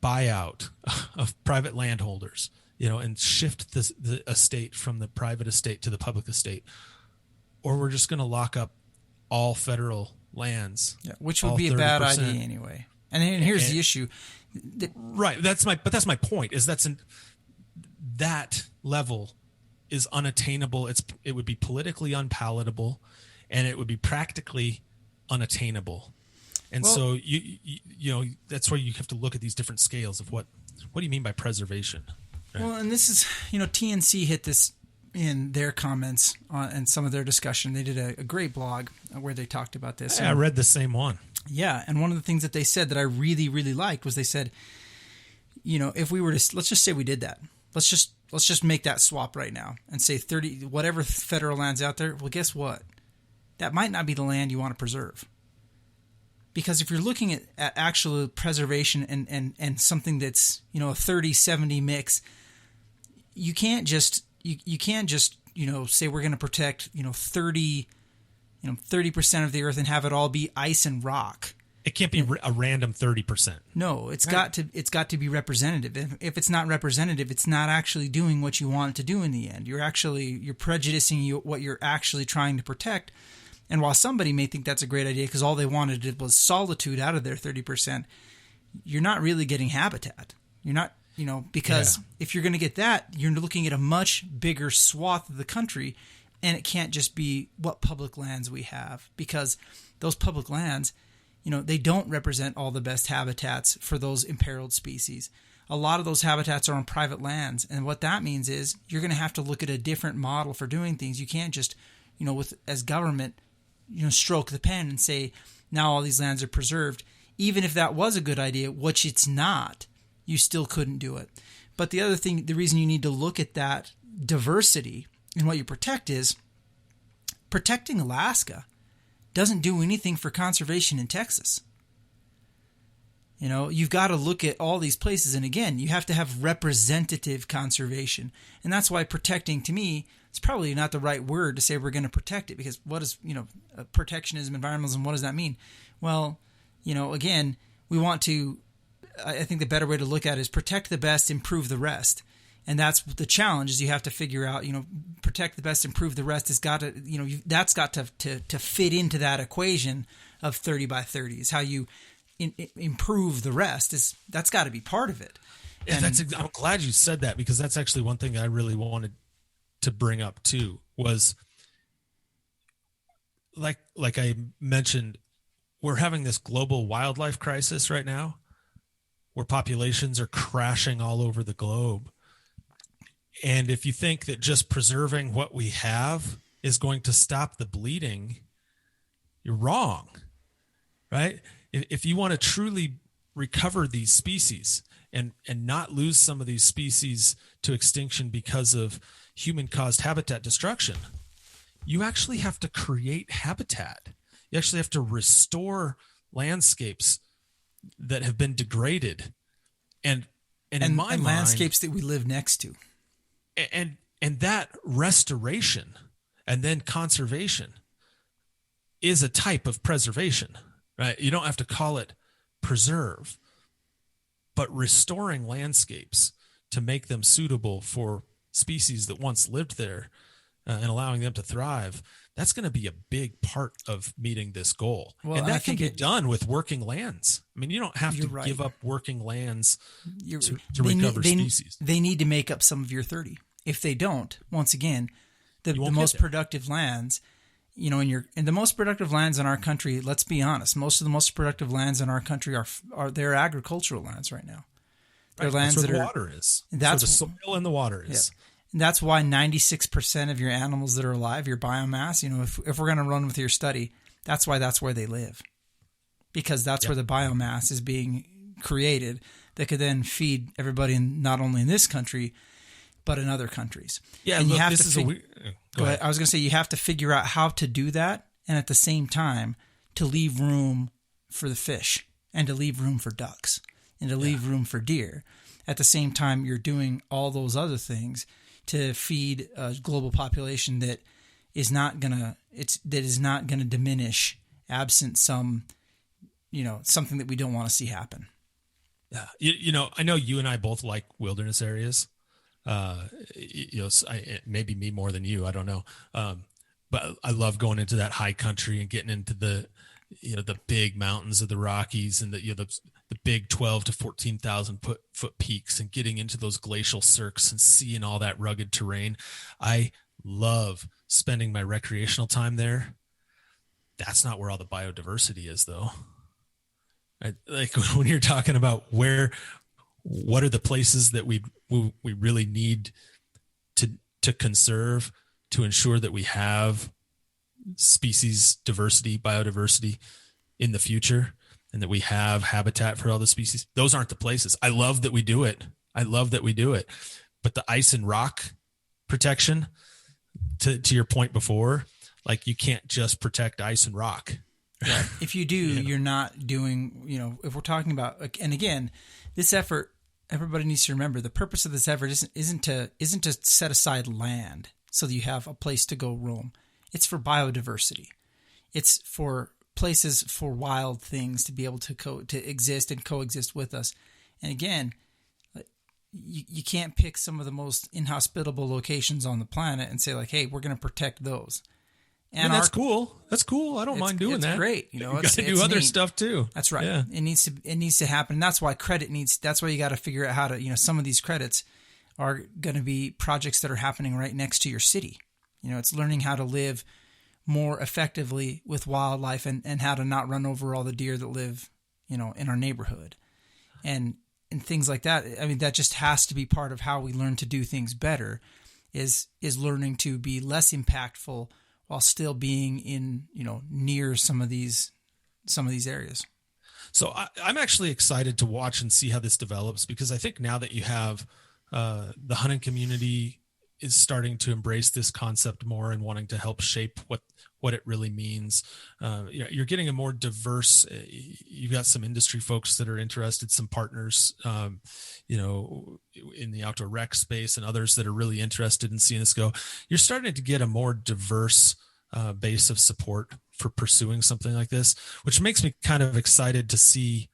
buyout of private landholders, and shift the estate from the private estate to the public estate, or we're just going to lock up all federal lands, which would be 30%. A bad idea anyway. And here's the issue, right? That's my point. Is that level is unattainable. It would be politically unpalatable, and it would be practically unattainable. And so you that's why you have to look at these different scales of what do you mean by preservation? Right? Well, and this is TNC hit this in their comments and some of their discussion. They did a great blog where they talked about this. I read the same one. Yeah, and one of the things that they said that I really, really liked was they said, if we were to, let's just say we did that. Let's just make that swap right now and say 30, whatever federal land's out there. Well, guess what? That might not be the land you want to preserve. Because if you're looking at actual preservation and something that's, a 30-70 mix, you can't just say we're going to protect 30% of the earth and have it all be ice and rock. It can't be a random 30%. No, it's got to be representative. If it's not representative, it's not actually doing what you want it to do in the end. You're prejudicing what you're actually trying to protect. And while somebody may think that's a great idea because all they wanted was solitude out of their 30%, you're not really getting habitat. You're not, because if you're going to get that, you're looking at a much bigger swath of the country, and it can't just be what public lands we have, because those public lands, they don't represent all the best habitats for those imperiled species. A lot of those habitats are on private lands, and what that means is you're going to have to look at a different model for doing things. You can't just, as government, stroke the pen and say, now all these lands are preserved. Even if that was a good idea, which it's not, you still couldn't do it. But the other thing, the reason you need to look at that diversity and what you protect is protecting Alaska doesn't do anything for conservation in Texas. You've got to look at all these places. And again, you have to have representative conservation. And that's why protecting, to me, it's probably not the right word to say we're going to protect it, because what is, protectionism, environmentalism, what does that mean? Well, again, we want to, I think the better way to look at it is protect the best, improve the rest. And that's the challenge, is you have to figure out, protect the best, improve the rest has got to, that's got to fit into that equation of 30 by 30 is how you improve the rest. That's got to be part of it. Yeah, I'm glad you said that, because that's actually one thing I really wanted to bring up too, was like I mentioned, we're having this global wildlife crisis right now where populations are crashing all over the globe. And if you think that just preserving what we have is going to stop the bleeding, you're wrong, right? If you want to truly recover these species and not lose some of these species to extinction because of human-caused habitat destruction, you actually have to create habitat. You actually have to restore landscapes that have been degraded, and in my mind, landscapes that we live next to. And that restoration and then conservation is a type of preservation, right? You don't have to call it preserve, but restoring landscapes to make them suitable for species that once lived there and allowing them to thrive, that's going to be a big part of meeting this goal. Well, and that can be done with working lands. I mean, you don't have to give up working lands to recover species. They need to make up some of your 30. If they don't, once again, the most productive lands, and the most productive lands in our country, let's be honest, most of the most productive lands in our country are they're agricultural lands right now. They're lands that's where that the water is. That's where the soil and the water is. Yeah. And that's why 96% of your animals that are alive, your biomass, if we're going to run with your study, that's why that's where they live. Because that's where the biomass is being created that could then feed everybody, not only in this country, but in other countries. Yeah, and look, you have this to is go ahead. I was going to say, you have to figure out how to do that, and at the same time to leave room for the fish, and to leave room for ducks, and to leave room for deer. At the same time, you're doing all those other things to feed a global population that is not gonna diminish absent some, something that we don't want to see happen. Yeah, I know you and I both like wilderness areas. Maybe me more than you, I don't know. But I love going into that high country and getting into the big mountains of the Rockies and the big 12 to 14,000 foot peaks, and getting into those glacial cirques and seeing all that rugged terrain. I love spending my recreational time there. That's not where all the biodiversity is, though. Like when you're talking about what are the places that we really need to conserve to ensure that we have species diversity, biodiversity in the future, and that we have habitat for all the species. Those aren't the places. I love that we do it. But the ice and rock protection, to your point before, like, you can't just protect ice and rock. Right. If you do, you're not doing, if we're talking about, and again, this effort, everybody needs to remember, the purpose of this effort isn't to set aside land so that you have a place to go roam. It's for biodiversity. It's for places for wild things to be able to exist and coexist with us. And again, you can't pick some of the most inhospitable locations on the planet and say like, hey, we're going to protect those. And that's cool. That's cool. I don't mind doing that. It's great. You got to do other neat. stuff too. That's right. Yeah. It needs to happen. And that's why that's why you got to figure out how to, some of these credits are going to be projects that are happening right next to your city. It's learning how to live more effectively with wildlife and how to not run over all the deer that live, in our neighborhood. And things like that. I mean, that just has to be part of how we learn to do things better is learning to be less impactful while still being in, near some of these areas. So I'm actually excited to watch and see how this develops, because I think now that you have the hunting community is starting to embrace this concept more and wanting to help shape what it really means. You're getting a more diverse, you've got some industry folks that are interested, some partners, in the outdoor rec space and others that are really interested in seeing this go. You're starting to get a more diverse base of support for pursuing something like this, which makes me kind of excited to see,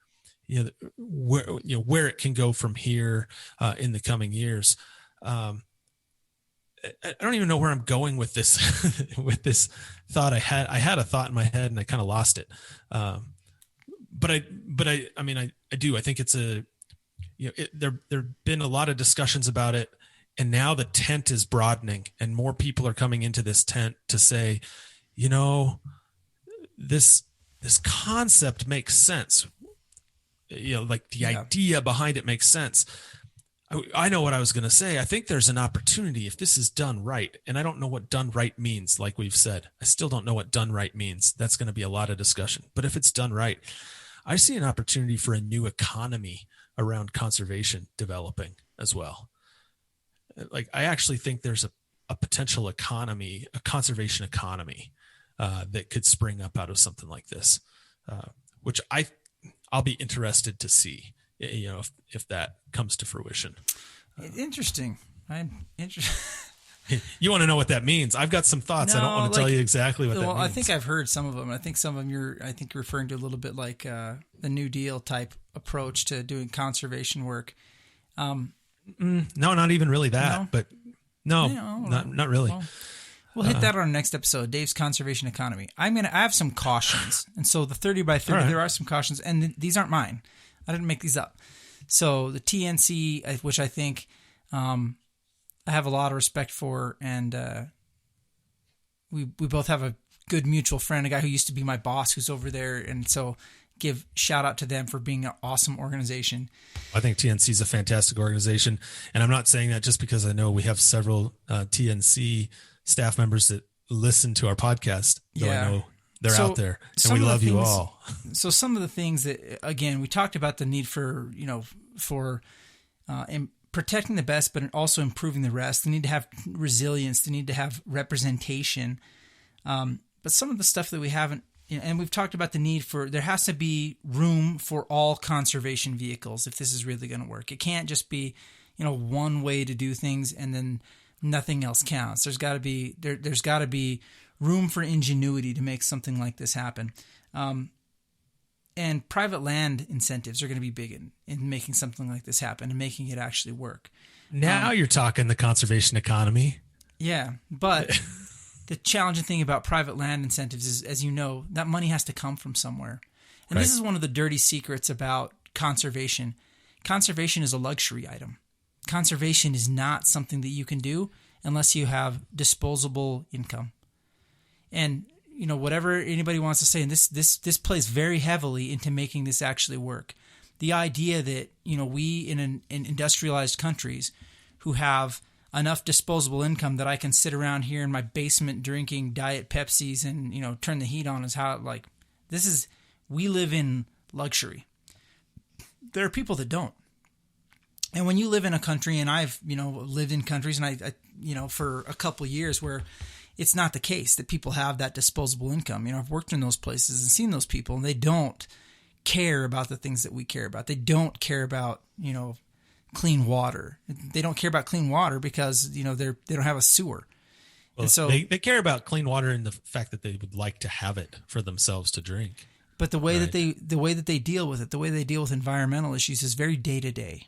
where it can go from here in the coming years. I don't even know where I'm going with this, with this thought. I had a thought in my head and I kind of lost it. But I do. I think it's there've been a lot of discussions about it, and now the tent is broadening and more people are coming into this tent to say, this concept makes sense. Like the idea behind it makes sense. I know what I was going to say. I think there's an opportunity if this is done right. And I don't know what done right means. Like we've said, I still don't know what done right means. That's going to be a lot of discussion, but if it's done right, I see an opportunity for a new economy around conservation developing as well. Like, I actually think there's a potential economy, a conservation economy that could spring up out of something like this, which I'll be interested to see. If that comes to fruition. Interesting. I'm interested. You want to know what that means? I've got some thoughts. No, I don't want to tell you exactly what that means. I think I've heard some of them. I think some of them you're referring to a little bit like the New Deal type approach to doing conservation work. No, not even really that, no? But no, not really. Well, we'll hit that on our next episode, Dave's Conservation Economy. I have some cautions. And so the 30 by 30, there are some cautions, and these aren't mine. I didn't make these up. So the TNC, which I think I have a lot of respect for, and we both have a good mutual friend, a guy who used to be my boss who's over there, and so give shout out to them for being an awesome organization. I think TNC is a fantastic organization, and I'm not saying that just because I know we have several TNC staff members that listen to our podcast, though I know they're out there, and we love you all. So some of the things that, again, we talked about the need for, protecting the best, but also improving the rest. They need to have resilience. They need to have representation. But some of the stuff that we haven't, and we've talked about the need for, there has to be room for all conservation vehicles if this is really going to work. It can't just be, one way to do things and then nothing else counts. There's got to be room for ingenuity to make something like this happen. And private land incentives are going to be big in making something like this happen and making it actually work. Now you're talking the conservation economy. Yeah, but the challenging thing about private land incentives is, as you know, that money has to come from somewhere. And This is one of the dirty secrets about conservation. Conservation is a luxury item. Conservation is not something that you can do unless you have disposable income. And whatever anybody wants to say, and this plays very heavily into making this actually work. The idea that we in industrialized countries who have enough disposable income that I can sit around here in my basement drinking Diet Pepsis and turn the heat on is how we live in luxury. There are people that don't. And when you live in a country, and I've lived in countries, and I for a couple of years where it's not the case that people have that disposable income. I've worked in those places and seen those people, and they don't care about the things that we care about. They don't care about, clean water. They don't care about clean water because, they don't have a sewer. Well, and so they care about clean water and the fact that they would like to have it for themselves to drink. But the way Right. that they deal with it, the way they deal with environmental issues is very day to day.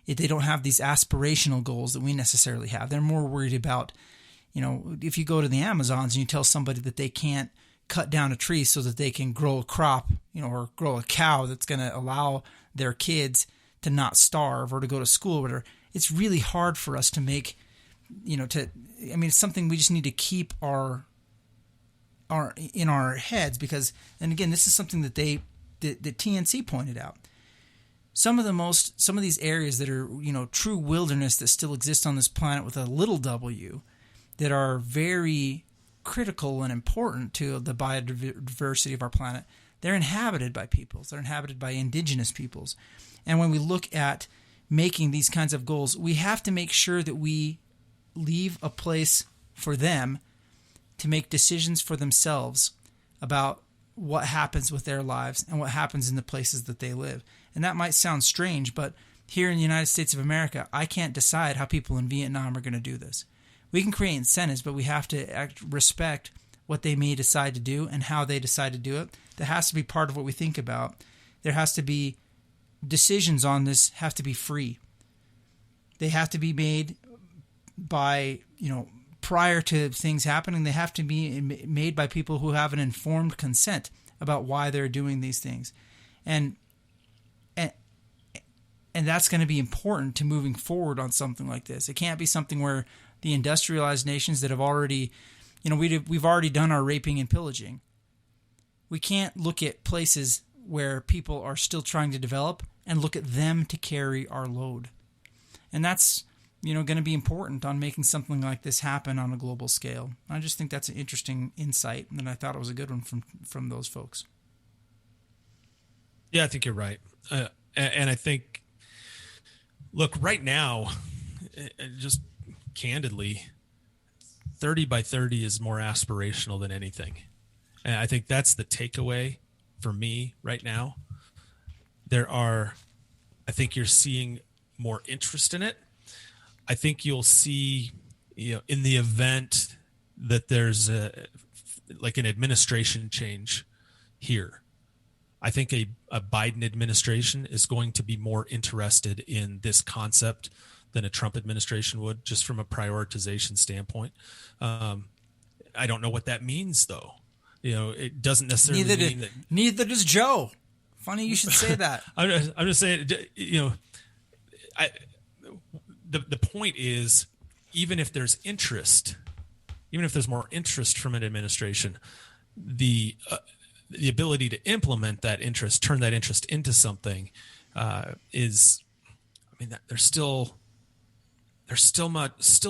They don't have these aspirational goals that we necessarily have. They're more worried about, if you go to the Amazons and you tell somebody that they can't cut down a tree so that they can grow a crop, or grow a cow that's going to allow their kids to not starve or to go to school or whatever. It's really hard for us to make, it's something we just need to keep our in our heads because, and again, this is something that that TNC pointed out. Some of these areas that are, true wilderness that still exist on this planet with a little w that are very critical and important to the biodiversity of our planet, they're inhabited by peoples. They're inhabited by indigenous peoples. And when we look at making these kinds of goals, we have to make sure that we leave a place for them to make decisions for themselves about what happens with their lives and what happens in the places that they live. And that might sound strange, but here in the United States of America, I can't decide how people in Vietnam are going to do this. We can create incentives, but we have to respect what they may decide to do and how they decide to do it. That has to be part of what we think about. There has to be decisions on this have to be free. They have to be made by, prior to things happening. They have to be made by people who have an informed consent about why they're doing these things. And that's going to be important to moving forward on something like this. It can't be something where the industrialized nations that have already, we've already done our raping and pillaging. We can't look at places where people are still trying to develop and look at them to carry our load. And that's, going to be important on making something like this happen on a global scale. I just think that's an interesting insight, and I thought it was a good one from those folks. Yeah, I think you're right. And I think, look, right now, just candidly, 30 by 30 is more aspirational than anything. And I think that's the takeaway for me right now. I think you're seeing more interest in it. I think you'll see, in the event that there's an administration change here, I think a Biden administration is going to be more interested in this concept than a Trump administration would, just from a prioritization standpoint. I don't know what that means, though. It doesn't necessarily mean that. Neither does Joe. Funny you should say that. I'm just saying, the point is, even if there's more interest from an administration, the ability to implement that interest, turn that interest into something, there's still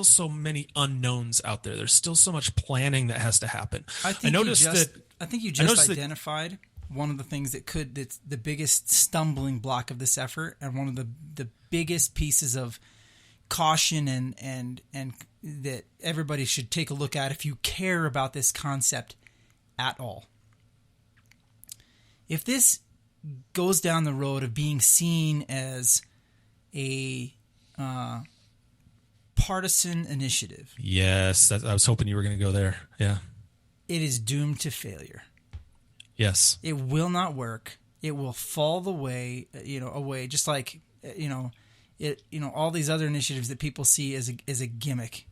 so many unknowns out there. There's still so much planning that has to happen. I think you just identified one of the things that's the biggest stumbling block of this effort, and one of the biggest pieces of caution and that everybody should take a look at if you care about this concept at all. If this goes down the road of being seen as a partisan initiative. Yes, I was hoping you were going to go there. Yeah. It is doomed to failure. Yes. It will not work. It will fall away, just like, all these other initiatives that people see as a gimmick.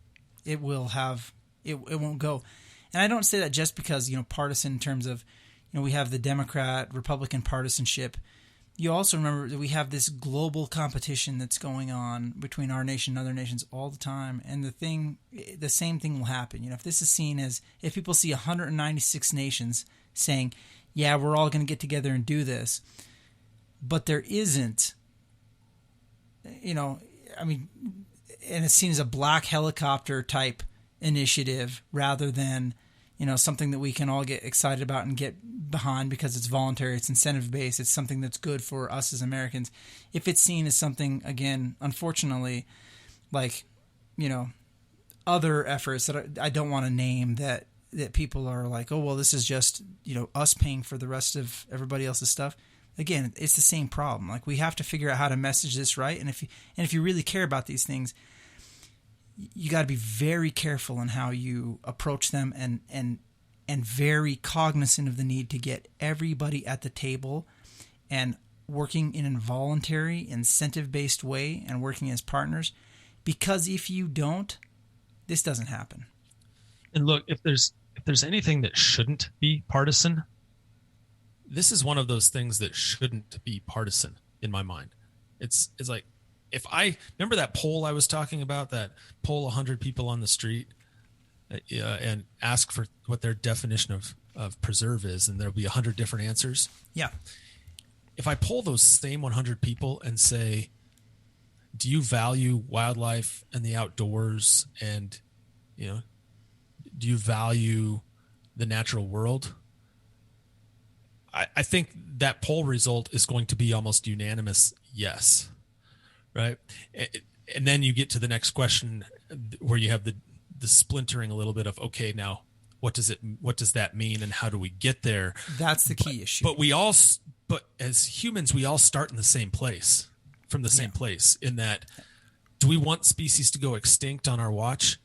It won't go. And I don't say that just because, partisan in terms of, we have the Democrat, Republican partisanship. You also remember that we have this global competition that's going on between our nation and other nations all the time. And the same thing will happen. If this is seen as, if people see 196 nations saying, yeah, we're all going to get together and do this, but there isn't, and it's seen as a black helicopter type initiative rather than, something that we can all get excited about and get behind because it's voluntary, it's incentive-based, it's something that's good for us as Americans. If it's seen as something, again, unfortunately, like, other efforts that I don't want to name that people are like, oh, well, this is just, us paying for the rest of everybody else's stuff. Again, it's the same problem. Like, we have to figure out how to message this right. And if you really care about these things, you got to be very careful in how you approach them and very cognizant of the need to get everybody at the table and working in a voluntary, incentive-based way and working as partners. Because if you don't, this doesn't happen. And look, if there's anything that shouldn't be partisan, this is one of those things that shouldn't be partisan in my mind. It's like, if I remember that poll I was talking about, that poll 100 people on the street and ask for what their definition of preserve is, and there'll be 100 different answers. Yeah. If I poll those same 100 people and say, do you value wildlife and the outdoors, and do you value the natural world? I think that poll result is going to be almost unanimous yes, right? And then you get to the next question where you have the splintering a little bit of, okay, now what does that mean, and how do we get there? That's the key issue. But as humans, we all start in the same place, from the same place, in that, do we want species to go extinct on our watch?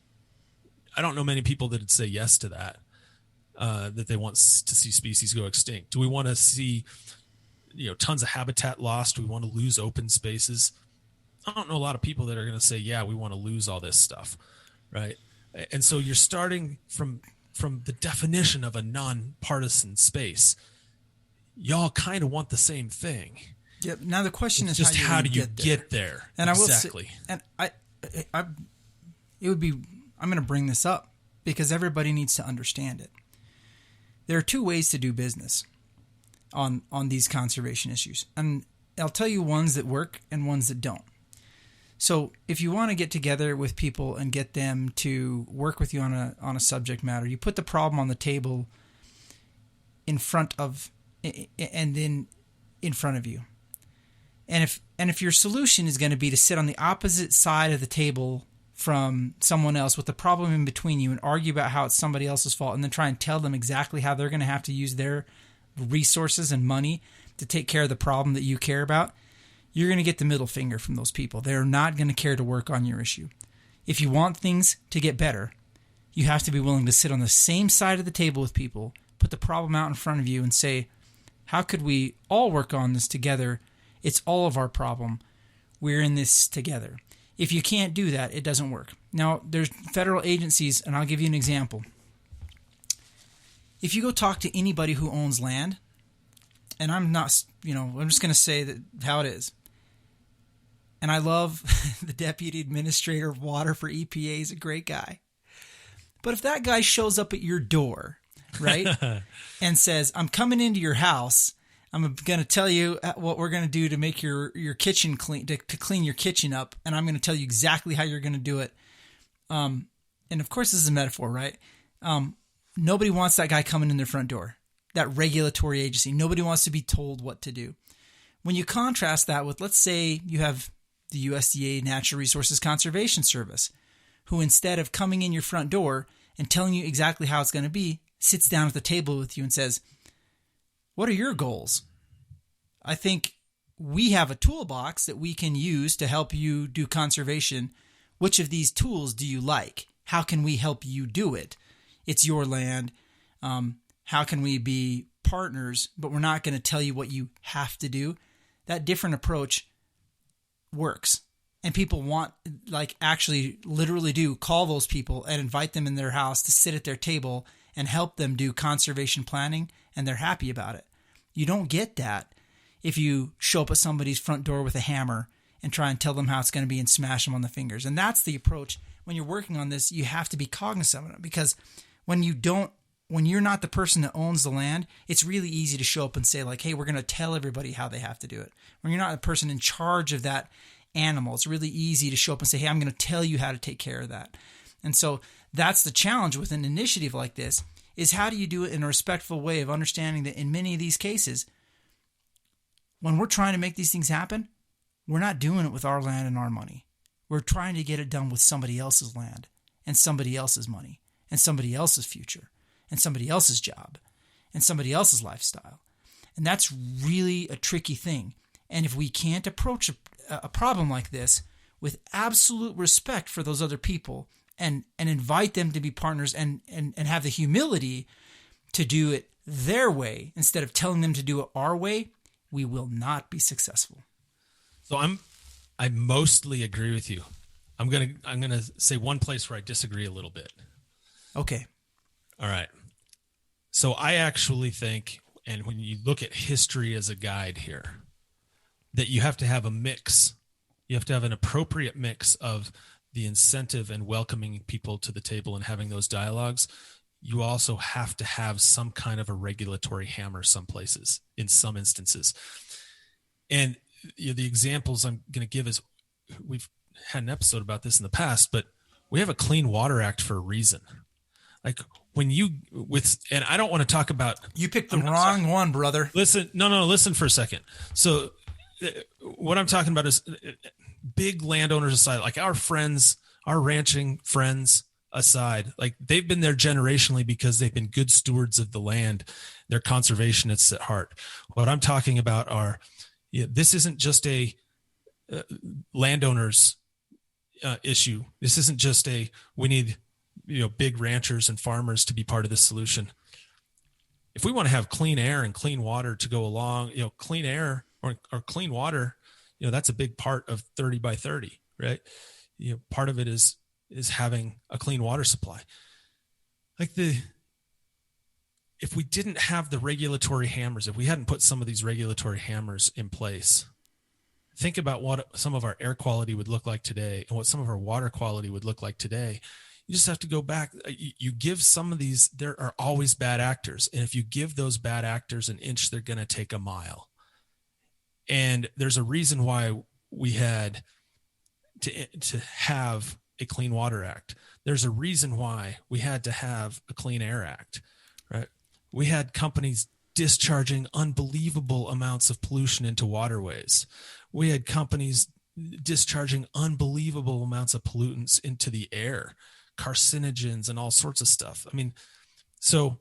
I don't know many people that would say yes to that. That they want to see species go extinct. Do we want to see, tons of habitat lost? Do we want to lose open spaces? I don't know a lot of people that are going to say, yeah, we want to lose all this stuff, right? And so you're starting from the definition of a non-partisan space. Y'all kind of want the same thing. Yep. Now the question is just how do you get there? And exactly. I will say, and I'm going to bring this up because everybody needs to understand it. There are two ways to do business on these conservation issues. And I'll tell you ones that work and ones that don't. So if you want to get together with people and get them to work with you on a subject matter, you put the problem on the table in front of you. And if your solution is going to be to sit on the opposite side of the table from someone else with the problem in between you and argue about how it's somebody else's fault, and then try and tell them exactly how they're going to have to use their resources and money to take care of the problem that you care about, you're going to get the middle finger from those people. They're not going to care to work on your issue. If you want things to get better, you have to be willing to sit on the same side of the table with people, put the problem out in front of you and say, how could we all work on this together? It's all of our problem. We're in this together. If you can't do that, it doesn't work. Now, there's federal agencies, and I'll give you an example. If you go talk to anybody who owns land, and I'm just going to say that how it is. And I love the Deputy Administrator of Water for EPA is a great guy. But if that guy shows up at your door, right, and says, I'm coming into your house, I'm going to tell you what we're going to do to make your kitchen clean, to clean your kitchen up, and I'm going to tell you exactly how you're going to do it. And of course, this is a metaphor, right? Nobody wants that guy coming in their front door, that regulatory agency. Nobody wants to be told what to do. When you contrast that with, let's say you have the USDA Natural Resources Conservation Service, who instead of coming in your front door and telling you exactly how it's going to be, sits down at the table with you and says, what are your goals? I think we have a toolbox that we can use to help you do conservation. Which of these tools do you like? How can we help you do it? It's your land. How can we be partners, but we're not going to tell you what you have to do? That different approach works. And people want, actually literally do call those people and invite them in their house to sit at their table and help them do conservation planning, and they're happy about it. You don't get that if you show up at somebody's front door with a hammer and try and tell them how it's going to be and smash them on the fingers. And that's the approach. When you're working on this, you have to be cognizant of it, because when you're not the person that owns the land, it's really easy to show up and say, hey, we're going to tell everybody how they have to do it. When you're not the person in charge of that animal, it's really easy to show up and say, hey, I'm going to tell you how to take care of that. And so that's the challenge with an initiative like this, is how do you do it in a respectful way of understanding that in many of these cases, when we're trying to make these things happen, we're not doing it with our land and our money. We're trying to get it done with somebody else's land and somebody else's money and somebody else's future and somebody else's job and somebody else's lifestyle. And that's really a tricky thing. And if we can't approach a problem like this with absolute respect for those other people and invite them to be partners and have the humility to do it their way instead of telling them to do it our way, we will not be successful. So I mostly agree with you. I'm gonna say one place where I disagree a little bit. Okay. All right. So I actually think, and when you look at history as a guide here, that you have to have a mix. You have to have an appropriate mix of the incentive and welcoming people to the table and having those dialogues. You also have to have some kind of a regulatory hammer some places, in some instances. And the examples I'm going to give is, we've had an episode about this in the past, but we have a Clean Water Act for a reason. Like when and I don't want to talk about. You picked the wrong one, brother. Listen, listen for a second. So what I'm talking about is big landowners aside, like our friends, our ranching friends aside, like they've been there generationally because they've been good stewards of the land. They're conservationists at heart. What I'm talking about are, this isn't just a landowners issue. This isn't just we need, big ranchers and farmers to be part of this solution. If we want to have clean air and clean water to go along, clean air or clean water, that's a big part of 30 by 30, right? Part of it is having a clean water supply. If we didn't have the regulatory hammers, if we hadn't put some of these regulatory hammers in place, think about what some of our air quality would look like today and what some of our water quality would look like today. You just have to go back. You give some of these, there are always bad actors. And if you give those bad actors an inch, they're going to take a mile. And there's a reason why we had to have a Clean Water Act. There's a reason why we had to have a Clean Air Act, right? We had companies discharging unbelievable amounts of pollution into waterways. We had companies discharging unbelievable amounts of pollutants into the air, carcinogens and all sorts of stuff. I mean, so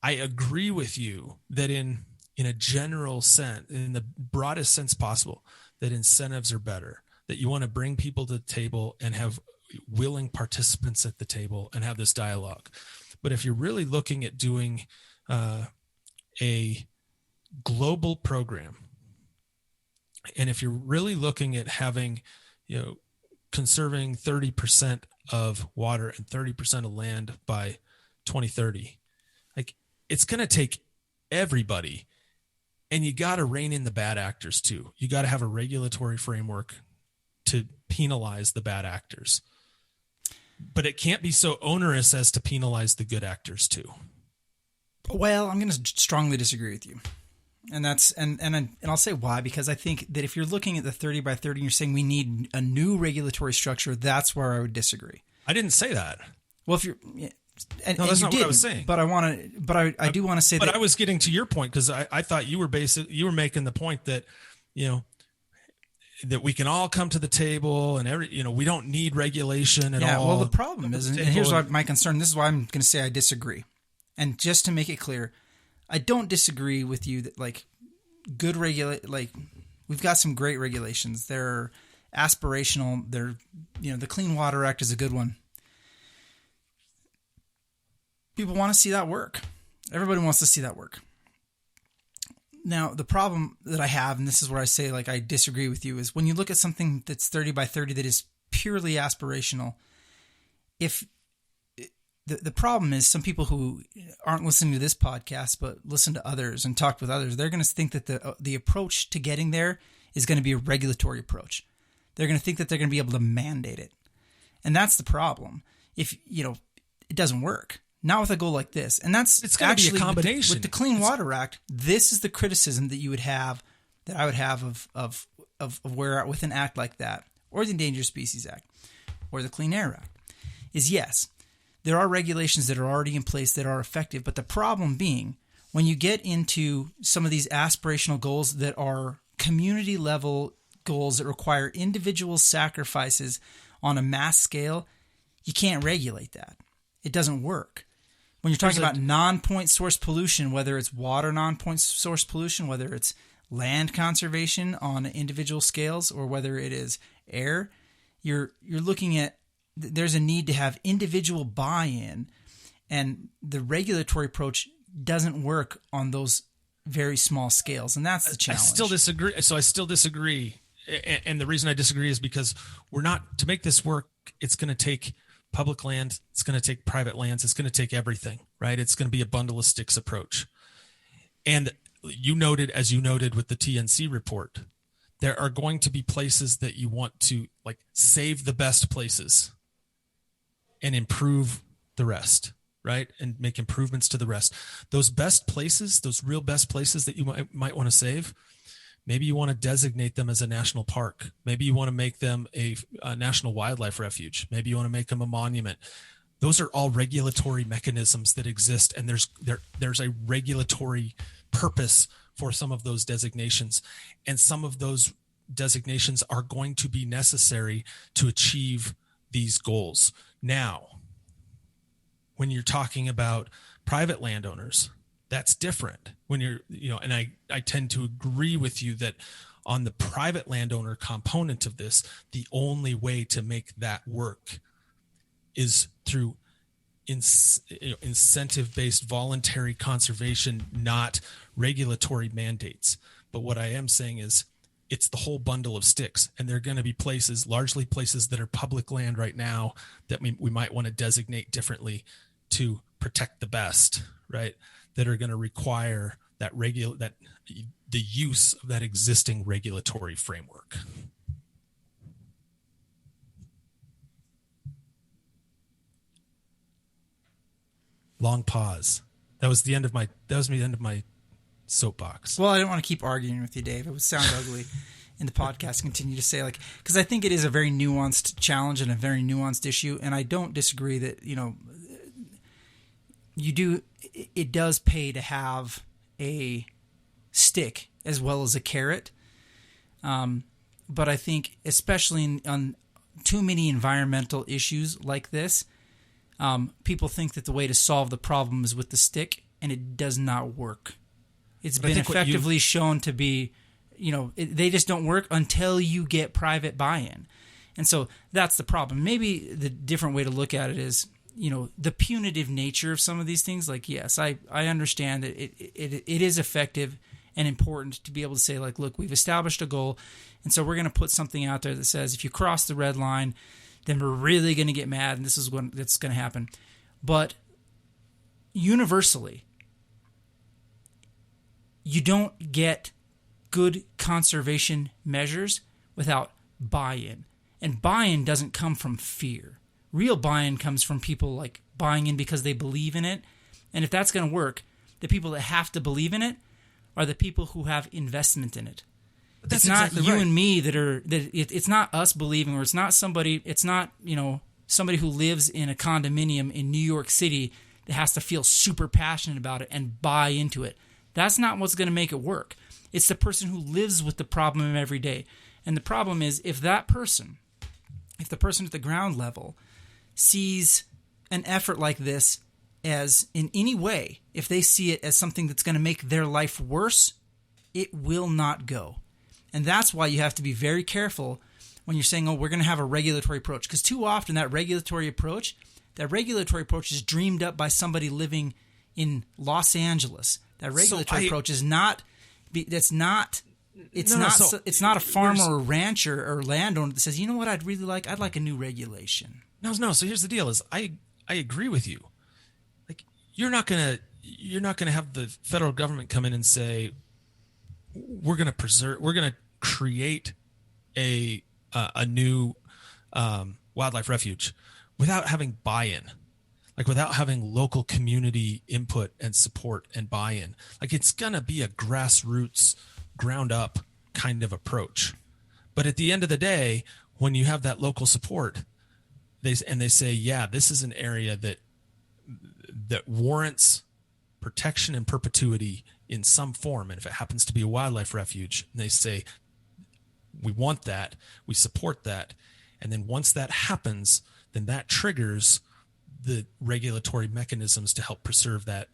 I agree with you that in a general sense, in the broadest sense possible, that incentives are better, that you want to bring people to the table and have willing participants at the table and have this dialogue. But if you're really looking at doing a global program, and if you're really looking at having, conserving 30% of water and 30% of land by 2030, like it's going to take everybody, and you got to rein in the bad actors too. You got to have a regulatory framework to penalize the bad actors, but it can't be so onerous as to penalize the good actors too. Well, I'm going to strongly disagree with you. And I'll say why, because I think that if you're looking at the 30 by 30 and you're saying we need a new regulatory structure, that's where I would disagree. I didn't say that. Well, if you're, no, that's not what I was saying. But I do want to say that. But I was getting to your point because I thought you were making the point that, that we can all come to the table and we don't need regulation at all. Yeah, well, the problem is, and here's my concern. This is why I'm going to say I disagree. And just to make it clear, I don't disagree with you that we've got some great regulations. They're aspirational. The Clean Water Act is a good one. People want to see that work. Everybody wants to see that work. Now, the problem that I have, and this is where I say I disagree with you, is when you look at something that's 30 by 30 that is purely aspirational, if the problem is some people who aren't listening to this podcast but listen to others and talk with others, they're going to think that the approach to getting there is going to be a regulatory approach. They're going to think that they're going to be able to mandate it. And that's the problem. If, it doesn't work. Not with a goal like this. And it's going to be a combination. With the Clean Water Act, this is the criticism that you would have, that I would have of where with an act like that, or the Endangered Species Act, or the Clean Air Act, is yes, there are regulations that are already in place that are effective. But the problem being, when you get into some of these aspirational goals that are community level goals that require individual sacrifices on a mass scale, you can't regulate that. It doesn't work. When you're talking about non-point source pollution, whether it's water non-point source pollution, whether it's land conservation on individual scales, or whether it is air, you're looking at, there's a need to have individual buy-in, and the regulatory approach doesn't work on those very small scales, and that's the challenge. I still disagree. So I still disagree. And the reason I disagree is because to make this work, it's going to take public land, it's going to take private lands, it's going to take everything, right? It's going to be a bundle of sticks approach. And as you noted with the TNC report, there are going to be places that you want to like save the best places and improve the rest, right? And make improvements to the rest. Those best places, those real best places that you might want to save, maybe you want to designate them as a national park. Maybe you want to make them a national wildlife refuge. Maybe you want to make them a monument. Those are all regulatory mechanisms that exist, and there's a regulatory purpose for some of those designations, and some of those designations are going to be necessary to achieve these goals. Now, when you're talking about private landowners, that's different. When and I tend to agree with you that on the private landowner component of this, the only way to make that work is through incentive-based voluntary conservation, not regulatory mandates. But what I am saying is it's the whole bundle of sticks, and there are going to be places, largely places that are public land right now, that we might want to designate differently to protect the best, right? That are going to require the use of that existing regulatory framework. Long pause. That was the end of my soapbox. Well, I don't want to keep arguing with you, Dave. It would sound ugly in the podcast. Continue to say, because I think it is a very nuanced challenge and a very nuanced issue, and I don't disagree that it does pay to have a stick as well as a carrot. But I think especially on too many environmental issues like this, people think that the way to solve the problem is with the stick, and it does not work. It's been effectively shown to be, they just don't work until you get private buy-in. And so that's the problem. Maybe the different way to look at it is, the punitive nature of some of these things. Like, yes, I understand that it is effective and important to be able to say, like, look, we've established a goal, and so we're going to put something out there that says if you cross the red line, then we're really going to get mad, and this is that's going to happen. But universally, you don't get good conservation measures without buy-in. And buy-in doesn't come from fear. Real buy-in comes from people like buying in because they believe in it. And if that's going to work, the people that have to believe in it are the people who have investment in it. But it's not exactly you right. And me it's not us believing, or it's not somebody who lives in a condominium in New York City that has to feel super passionate about it and buy into it. That's not what's going to make it work. It's the person who lives with the problem every day. And the problem is if the person at the ground level sees an effort like this as in any way, if they see it as something that's going to make their life worse, it will not go. And that's why you have to be very careful when you're saying, we're going to have a regulatory approach. Because too often that regulatory approach is dreamed up by somebody living in Los Angeles. That regulatory approach is not. It's not a farmer or rancher or landowner that says, you know what I'd really like? I'd like a new regulation. No. So here's the deal: is I agree with you. Like you're not gonna have the federal government come in and say we're gonna create a new wildlife refuge without having buy-in. Like without having local community input and support and buy-in. Like it's going to be a grassroots, ground up kind of approach. But at the end of the day, when you have that local support, they say, yeah, this is an area that warrants protection and perpetuity in some form. And if it happens to be a wildlife refuge, and they say, we want that, we support that. And then once that happens, then that triggers the regulatory mechanisms to help preserve that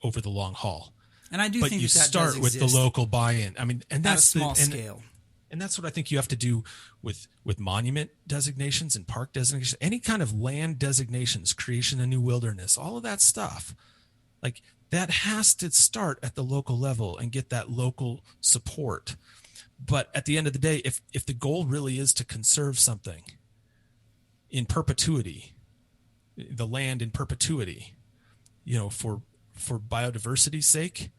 over the long haul. And I do think you that start does with exist the local buy-in. I mean, and that's at a small scale. And that's what I think you have to do with monument designations and park designations, any kind of land designations, creation of new wilderness, all of that stuff. Like that has to start at the local level and get that local support. But at the end of the day, if the goal really is to conserve something in perpetuity, the land in perpetuity, for biodiversity's sake,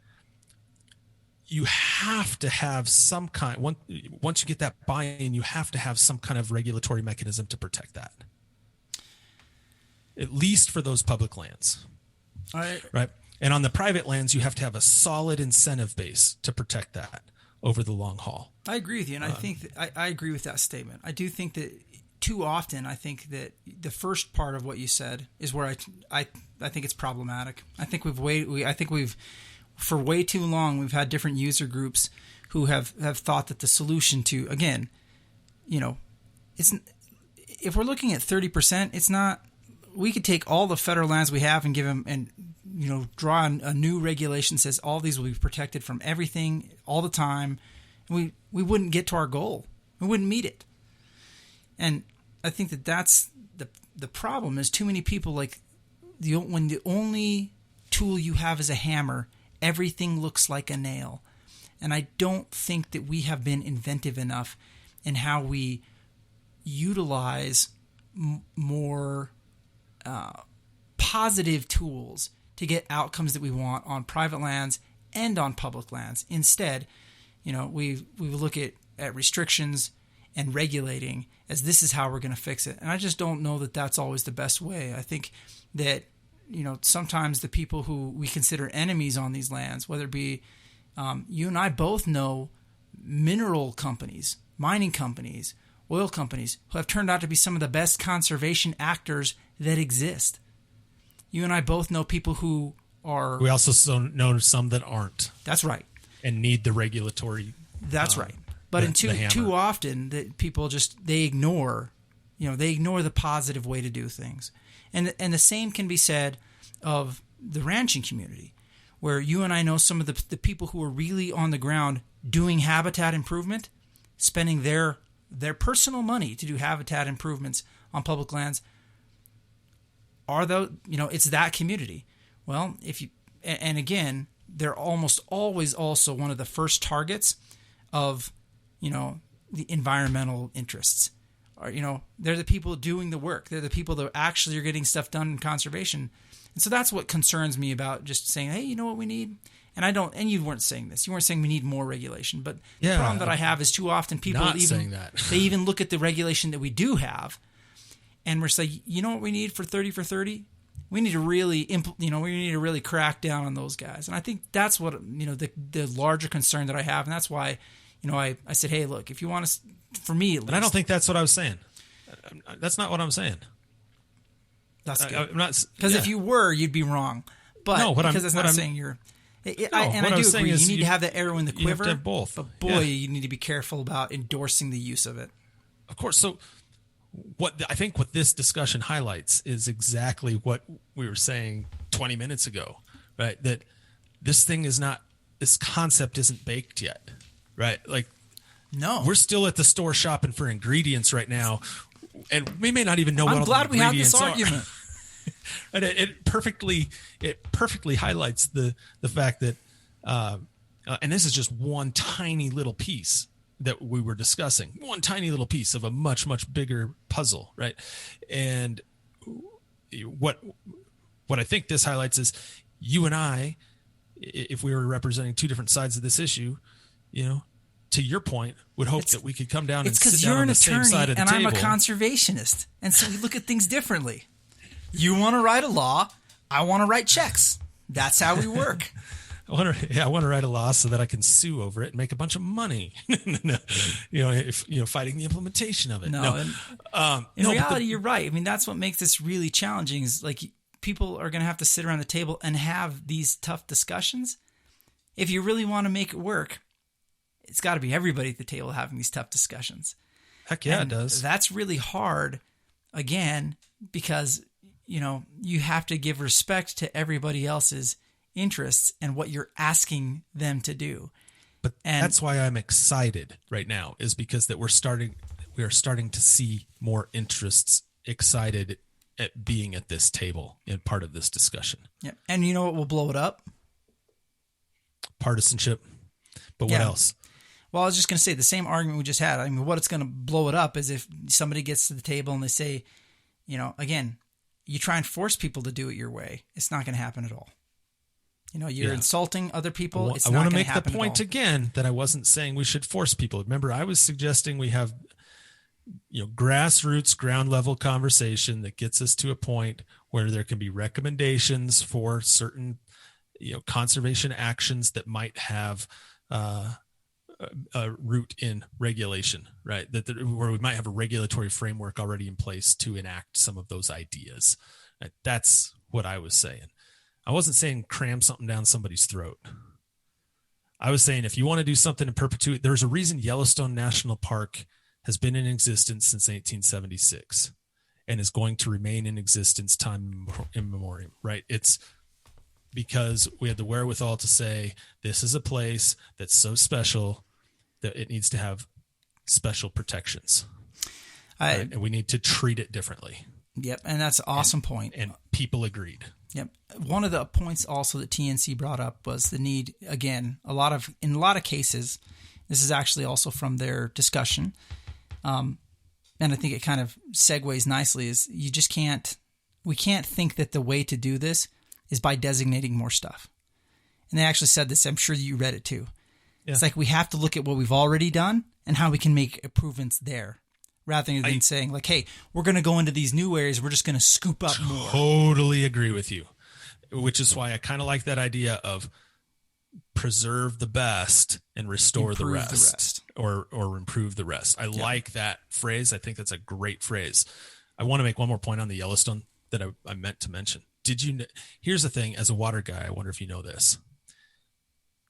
you have to have some kind, once you get that buy-in, you have to have some kind of regulatory mechanism to protect that. At least for those public lands. Right. And on the private lands, you have to have a solid incentive base to protect that over the long haul. I agree with you. And I think I agree with that statement. I do think that too often, I think that the first part of what you said is where I think it's problematic. I think we've for way too long, we've had different user groups who have thought that the solution to, again, it's, if we're looking at 30%, it's not, we could take all the federal lands we have and give them, and, draw a new regulation that says all these will be protected from everything all the time. We wouldn't get to our goal. We wouldn't meet it. And I think that's the problem is too many people when the only tool you have is a hammer, everything looks like a nail. And I don't think that we have been inventive enough in how we utilize more positive tools to get outcomes that we want on private lands and on public lands. Instead, we look at restrictions and regulating as this is how we're going to fix it. And I just don't know that that's always the best way. I think that sometimes the people who we consider enemies on these lands, whether it be you and I both know mineral companies, mining companies, oil companies, who have turned out to be some of the best conservation actors that exist. You and I both know people who are... We also know some that aren't. That's right. And need the regulatory... That's right. But too often, that people they ignore, they ignore the positive way to do things. And the same can be said of the ranching community, where you and I know some of the people who are really on the ground doing habitat improvement, spending their personal money to do habitat improvements on public lands, it's that community. Well, and again, they're almost always also one of the first targets of, the environmental interests. Or, they're the people doing the work. They're the people that actually are getting stuff done in conservation. And so that's what concerns me about just saying, hey, you know what we need? And you weren't saying this. You weren't saying we need more regulation. But the problem that I have is too often people they even look at the regulation that we do have, and we're saying, you know what we need for 30 for 30? We need to really, we need to really crack down on those guys. And I think that's what, the larger concern that I have. And that's why, I said, hey, look, if you want to, for me at least. And I don't think that's what I was saying. That's not what I'm saying. That's good. Because if you were, you'd be wrong. But no, that's not saying you're. I do agree. You need to have that arrow in the quiver. You have to have both. But boy, you need to be careful about endorsing the use of it. Of course. So what this discussion highlights is exactly what we were saying 20 minutes ago, right? That this concept isn't baked yet, right? No, we're still at the store shopping for ingredients right now, and we may not even know. I'm glad we have this argument. And it perfectly highlights the fact that, and this is just one tiny little piece that we were discussing, one tiny little piece of a much, much bigger puzzle, right? And what I think this highlights is you and I, if we were representing two different sides of this issue, to your point, would hope that we could come down and sit down on the same side of the table. And I'm a conservationist, and so we look at things differently. You want to write a law, I want to write checks. That's how we work. I want to write a law so that I can sue over it and make a bunch of money. Fighting the implementation of it. In reality, you're right. I mean, that's what makes this really challenging. Is people are going to have to sit around the table and have these tough discussions. If you really want to make it work, it's got to be everybody at the table having these tough discussions. Heck yeah, it does. That's really hard, again, because you have to give respect to everybody else's interests and what you're asking them to do. But that's why I'm excited right now, is because that we are starting to see more interests excited at being at this table and part of this discussion. Yep. And you know what will blow it up? Partisanship. But what else? Well, I was just going to say the same argument we just had. I mean, what's going to blow it up is if somebody gets to the table and they say, you know, again, you try and force people to do it your way. It's not going to happen at all. You know, you're insulting other people. It's not going to happen at all. I want to make the point again that I wasn't saying we should force people. Remember, I was suggesting we have, you know, grassroots, ground level conversation that gets us to a point where there can be recommendations for certain, you know, conservation actions that might have a root in regulation, right? Where we might have a regulatory framework already in place to enact some of those ideas. That's what I was saying. I wasn't saying cram something down somebody's throat. I was saying if you want to do something in perpetuity, there's a reason Yellowstone National Park has been in existence since 1876 and is going to remain in existence time immemorial, right? It's because we had the wherewithal to say this is a place that's so special that it needs to have special protections. Right? And we need to treat it differently. Yep, and that's an awesome point. And people agreed. Yep. One of the points also that TNC brought up was the need, again, in a lot of cases, this is actually also from their discussion, and I think it kind of segues nicely, is we can't think that the way to do this is by designating more stuff. And they actually said this, I'm sure you read it too. Yeah. It's like we have to look at what we've already done and how we can make improvements there, rather than saying like, hey, we're going to go into these new areas, we're just going to scoop up more. Totally agree with you, which is why I kind of like that idea of preserve the best and restore the rest. Or improve the rest. I like that phrase. I think that's a great phrase. I want to make one more point on the Yellowstone that I meant to mention. Did you know, here's the thing, as a water guy, I wonder if you know this.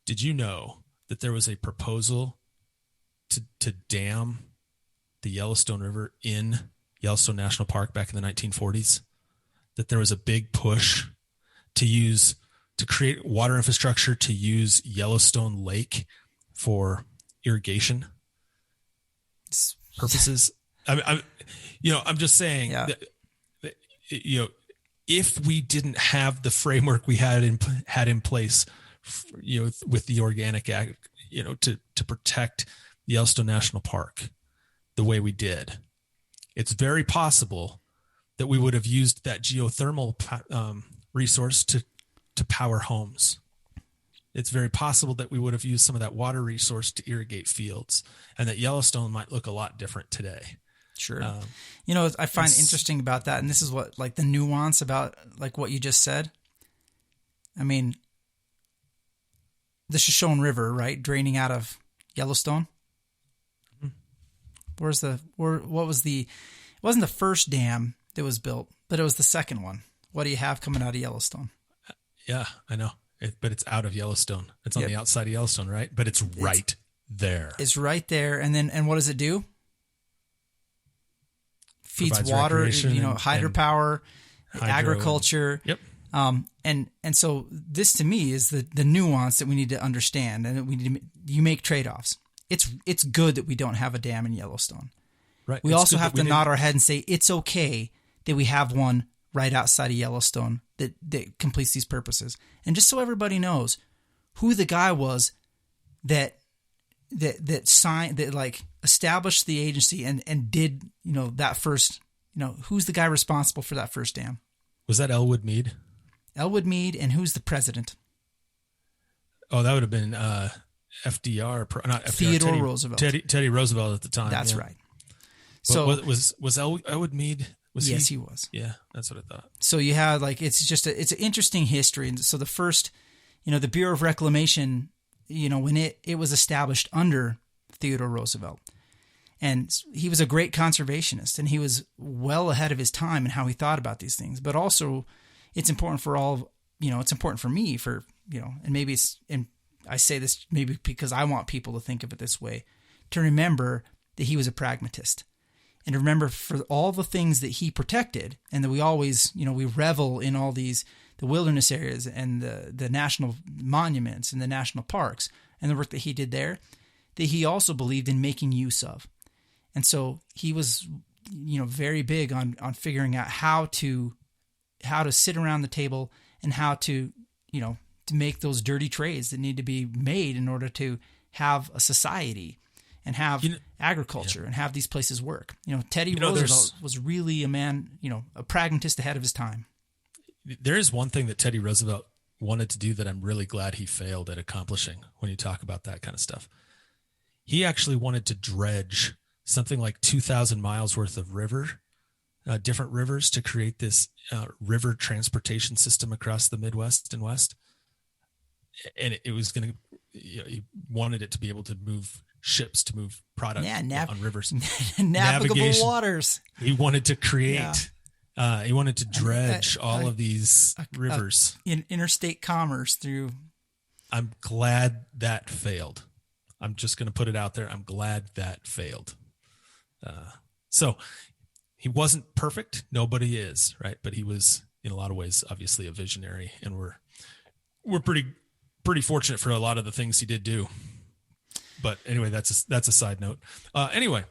Did you know that there was a proposal to dam the Yellowstone River in Yellowstone National Park back in the 1940s? That there was a big push to create water infrastructure to use Yellowstone Lake for irrigation purposes. I'm just saying that, you know, if we didn't have the framework we had in place, you know, with the Organic Act, you know, to protect the Yellowstone National Park the way we did, it's very possible that we would have used that geothermal resource to power homes. It's very possible that we would have used some of that water resource to irrigate fields, and that Yellowstone might look a lot different today. Sure. You know, I find interesting about that, and this is what, like, the nuance about, like, what you just said. I mean, the Shoshone River, right, draining out of Yellowstone. Mm-hmm. It wasn't the first dam that was built, but it was the second one. What do you have coming out of Yellowstone? Yeah, I know. But it's out of Yellowstone. It's on the outside of Yellowstone, right? But it's right there. It's right there. And what does it do? Feeds Provides water, you know, hydropower, agriculture. Yep. And so this to me is the nuance that we need to understand, and you make trade-offs. It's good that we don't have a dam in Yellowstone. Right. We also have to nod our head and say it's okay that we have one right outside of Yellowstone that completes these purposes. And just so everybody knows who the guy was that established the agency and did, you know, that first, you know, who's the guy responsible for that first dam? Was that Elwood Mead? Elwood Mead, and who's the president? Oh, that would have been FDR, not FDR, Theodore Roosevelt. Teddy Roosevelt at the time. That's right. So was Elwood Mead? Yes, he was. Yeah, that's what I thought. So you had, like, it's an interesting history. And so the first, you know, the Bureau of Reclamation, you know, when it was established under Theodore Roosevelt, and he was a great conservationist, and he was well ahead of his time in how he thought about these things. But also, it's important for all, you know, it's important for me, for, you know, and maybe and I say this maybe because I want people to think of it this way, to remember that he was a pragmatist. And remember, for all the things that he protected, and that we always, you know, we revel in all these wilderness areas and the national monuments and the national parks and the work that he did there, that he also believed in making use of. And so he was, very big on figuring out how to sit around the table and how to make those dirty trades that need to be made in order to have a society and have agriculture and have these places work. Teddy Roosevelt was really a man, a pragmatist ahead of his time. There is one thing that Teddy Roosevelt wanted to do that I'm really glad he failed at accomplishing when you talk about that kind of stuff. He actually wanted to dredge something like 2,000 miles worth of different rivers to create this river transportation system across the Midwest and West. And it was going to, he wanted it to be able to move ships, to move product on rivers. Navigable waters. He wanted to create, he wanted to dredge all of these rivers. In interstate commerce through. I'm glad that failed. I'm just going to put it out there. I'm glad that failed. So he wasn't perfect. Nobody is, right? But he was, in a lot of ways, obviously a visionary, and we're pretty fortunate for a lot of the things he did do. But anyway, that's a side note. Anyway,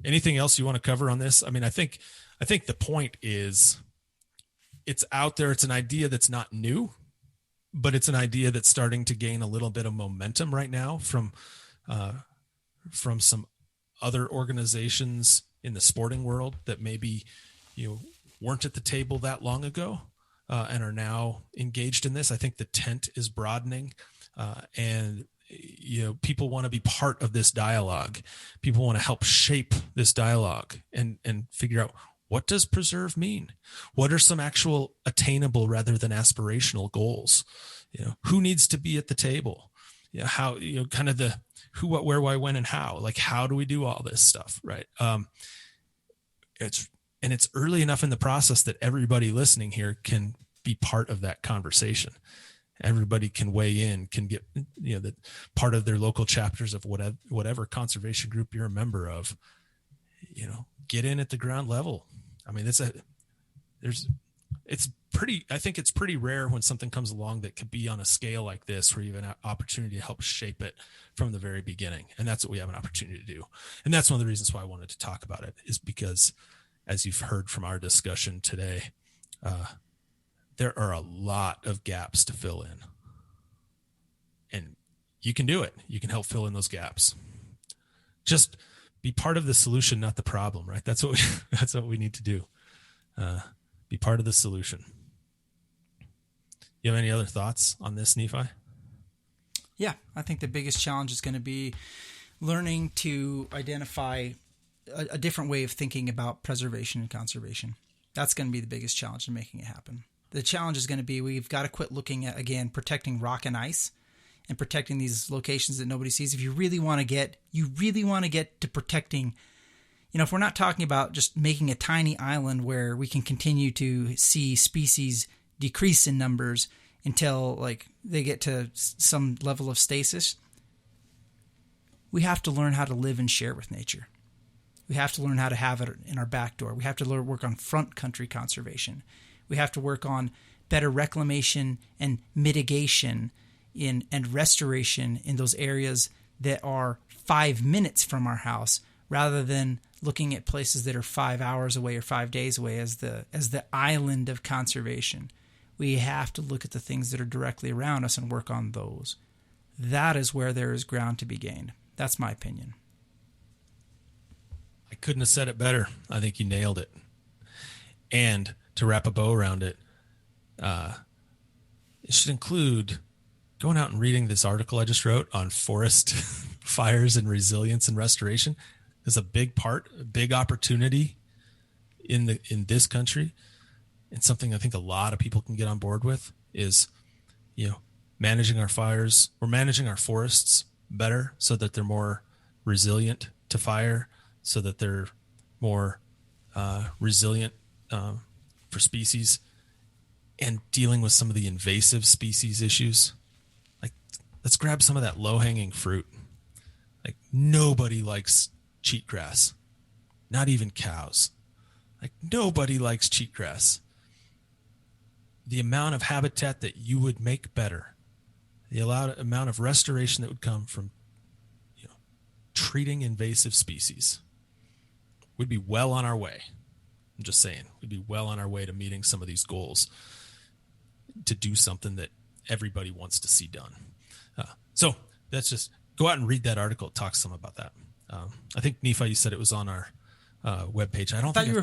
anything else you want to cover on this? I mean, I think the point is, it's out there. It's an idea that's not new, but it's an idea that's starting to gain a little bit of momentum right now from some other organizations in the sporting world that maybe weren't at the table that long ago and are now engaged in this. I think the tent is broadening, and people want to be part of this dialogue. People want to help shape this dialogue and figure out, what does preserve mean? What are some actual attainable rather than aspirational goals? Who needs to be at the table? How, kind of the who, what, where, why, when, and how. Like, how do we do all this stuff, right? It's early enough in the process that everybody listening here can be part of that conversation. Everybody can weigh in, can get the part of their local chapters of whatever conservation group you're a member of. Get in at the ground level. I mean, I think it's pretty rare when something comes along that could be on a scale like this, where you have an opportunity to help shape it from the very beginning. And that's what we have an opportunity to do. And that's one of the reasons why I wanted to talk about it, is because, as you've heard from our discussion today, there are a lot of gaps to fill in, and you can do it. You can help fill in those gaps. Just be part of the solution, not the problem, right? That's what we need to do. Be part of the solution. You have any other thoughts on this, Nephi? Yeah, I think the biggest challenge is going to be learning to identify a different way of thinking about preservation and conservation. That's going to be the biggest challenge in making it happen. The challenge is going to be, we've got to quit looking at, again, protecting rock and ice and protecting these locations that nobody sees. If you really want to get to protecting, if we're not talking about just making a tiny island where we can continue to see species decrease in numbers until they get to some level of stasis, we have to learn how to live and share with nature. We have to learn how to have it in our back door. We have to work on front country conservation. We have to work on better reclamation and mitigation and restoration in those areas that are 5 minutes from our house, rather than looking at places that are 5 hours away or 5 days away as the island of conservation. We have to look at the things that are directly around us and work on those. That is where there is ground to be gained. That's my opinion. I couldn't have said it better. I think you nailed it. And to wrap a bow around it, it should include going out and reading this article I just wrote on forest fires and resilience and restoration. Is a big part, a big opportunity in this country, and something I think a lot of people can get on board with is, managing our fires or managing our forests better so that they're more resilient to fire, so that they're more resilient for species, and dealing with some of the invasive species issues. Like, let's grab some of that low-hanging fruit. Like, nobody likes cheatgrass, not even cows. Like, nobody likes cheatgrass. the amount of habitat that you would make better, the amount of restoration that would come from treating invasive species, we'd be well on our way. I'm just saying, we'd be well on our way to meeting some of these goals to do something that everybody wants to see done. So that's just, go out and read that article. It talks some about that. I think, Nephi, you said it was on our webpage. I thought you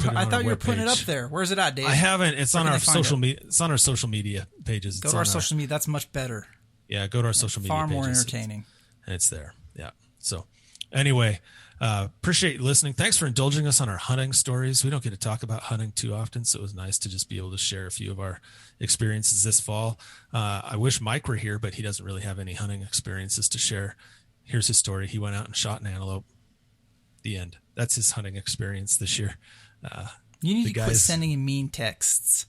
were putting it up there. Where's it at, Dave? I haven't. It's on our social media. It's on our social media pages. Go to our social media. That's much better. Yeah, go to our social media pages. Far more pages. entertaining. And it's there. Yeah. So anyway, appreciate you listening. Thanks for indulging us on our hunting stories. We don't get to talk about hunting too often, so it was nice to just be able to share a few of our experiences this fall. I wish Mike were here, but he doesn't really have any hunting experiences to share. Here's his story. He went out and shot an antelope. The end. That's his hunting experience this year. You need to quit sending him mean texts.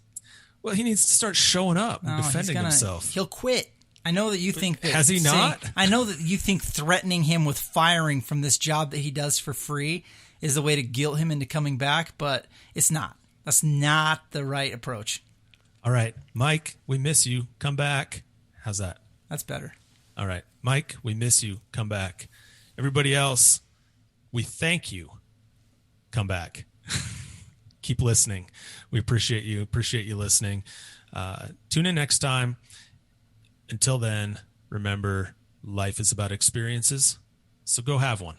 Well, he needs to start showing up and defending himself. He'll quit. I know that you think that... Has he not? I know that you think threatening him with firing from this job that he does for free is the way to guilt him into coming back, but it's not. That's not the right approach. All right. Mike, we miss you. Come back. How's that? That's better. All right. Mike, we miss you. Come back. Everybody else, we thank you. Come back. Keep listening. We appreciate you. Appreciate you listening. Tune in next time. Until then, remember, life is about experiences, so go have one.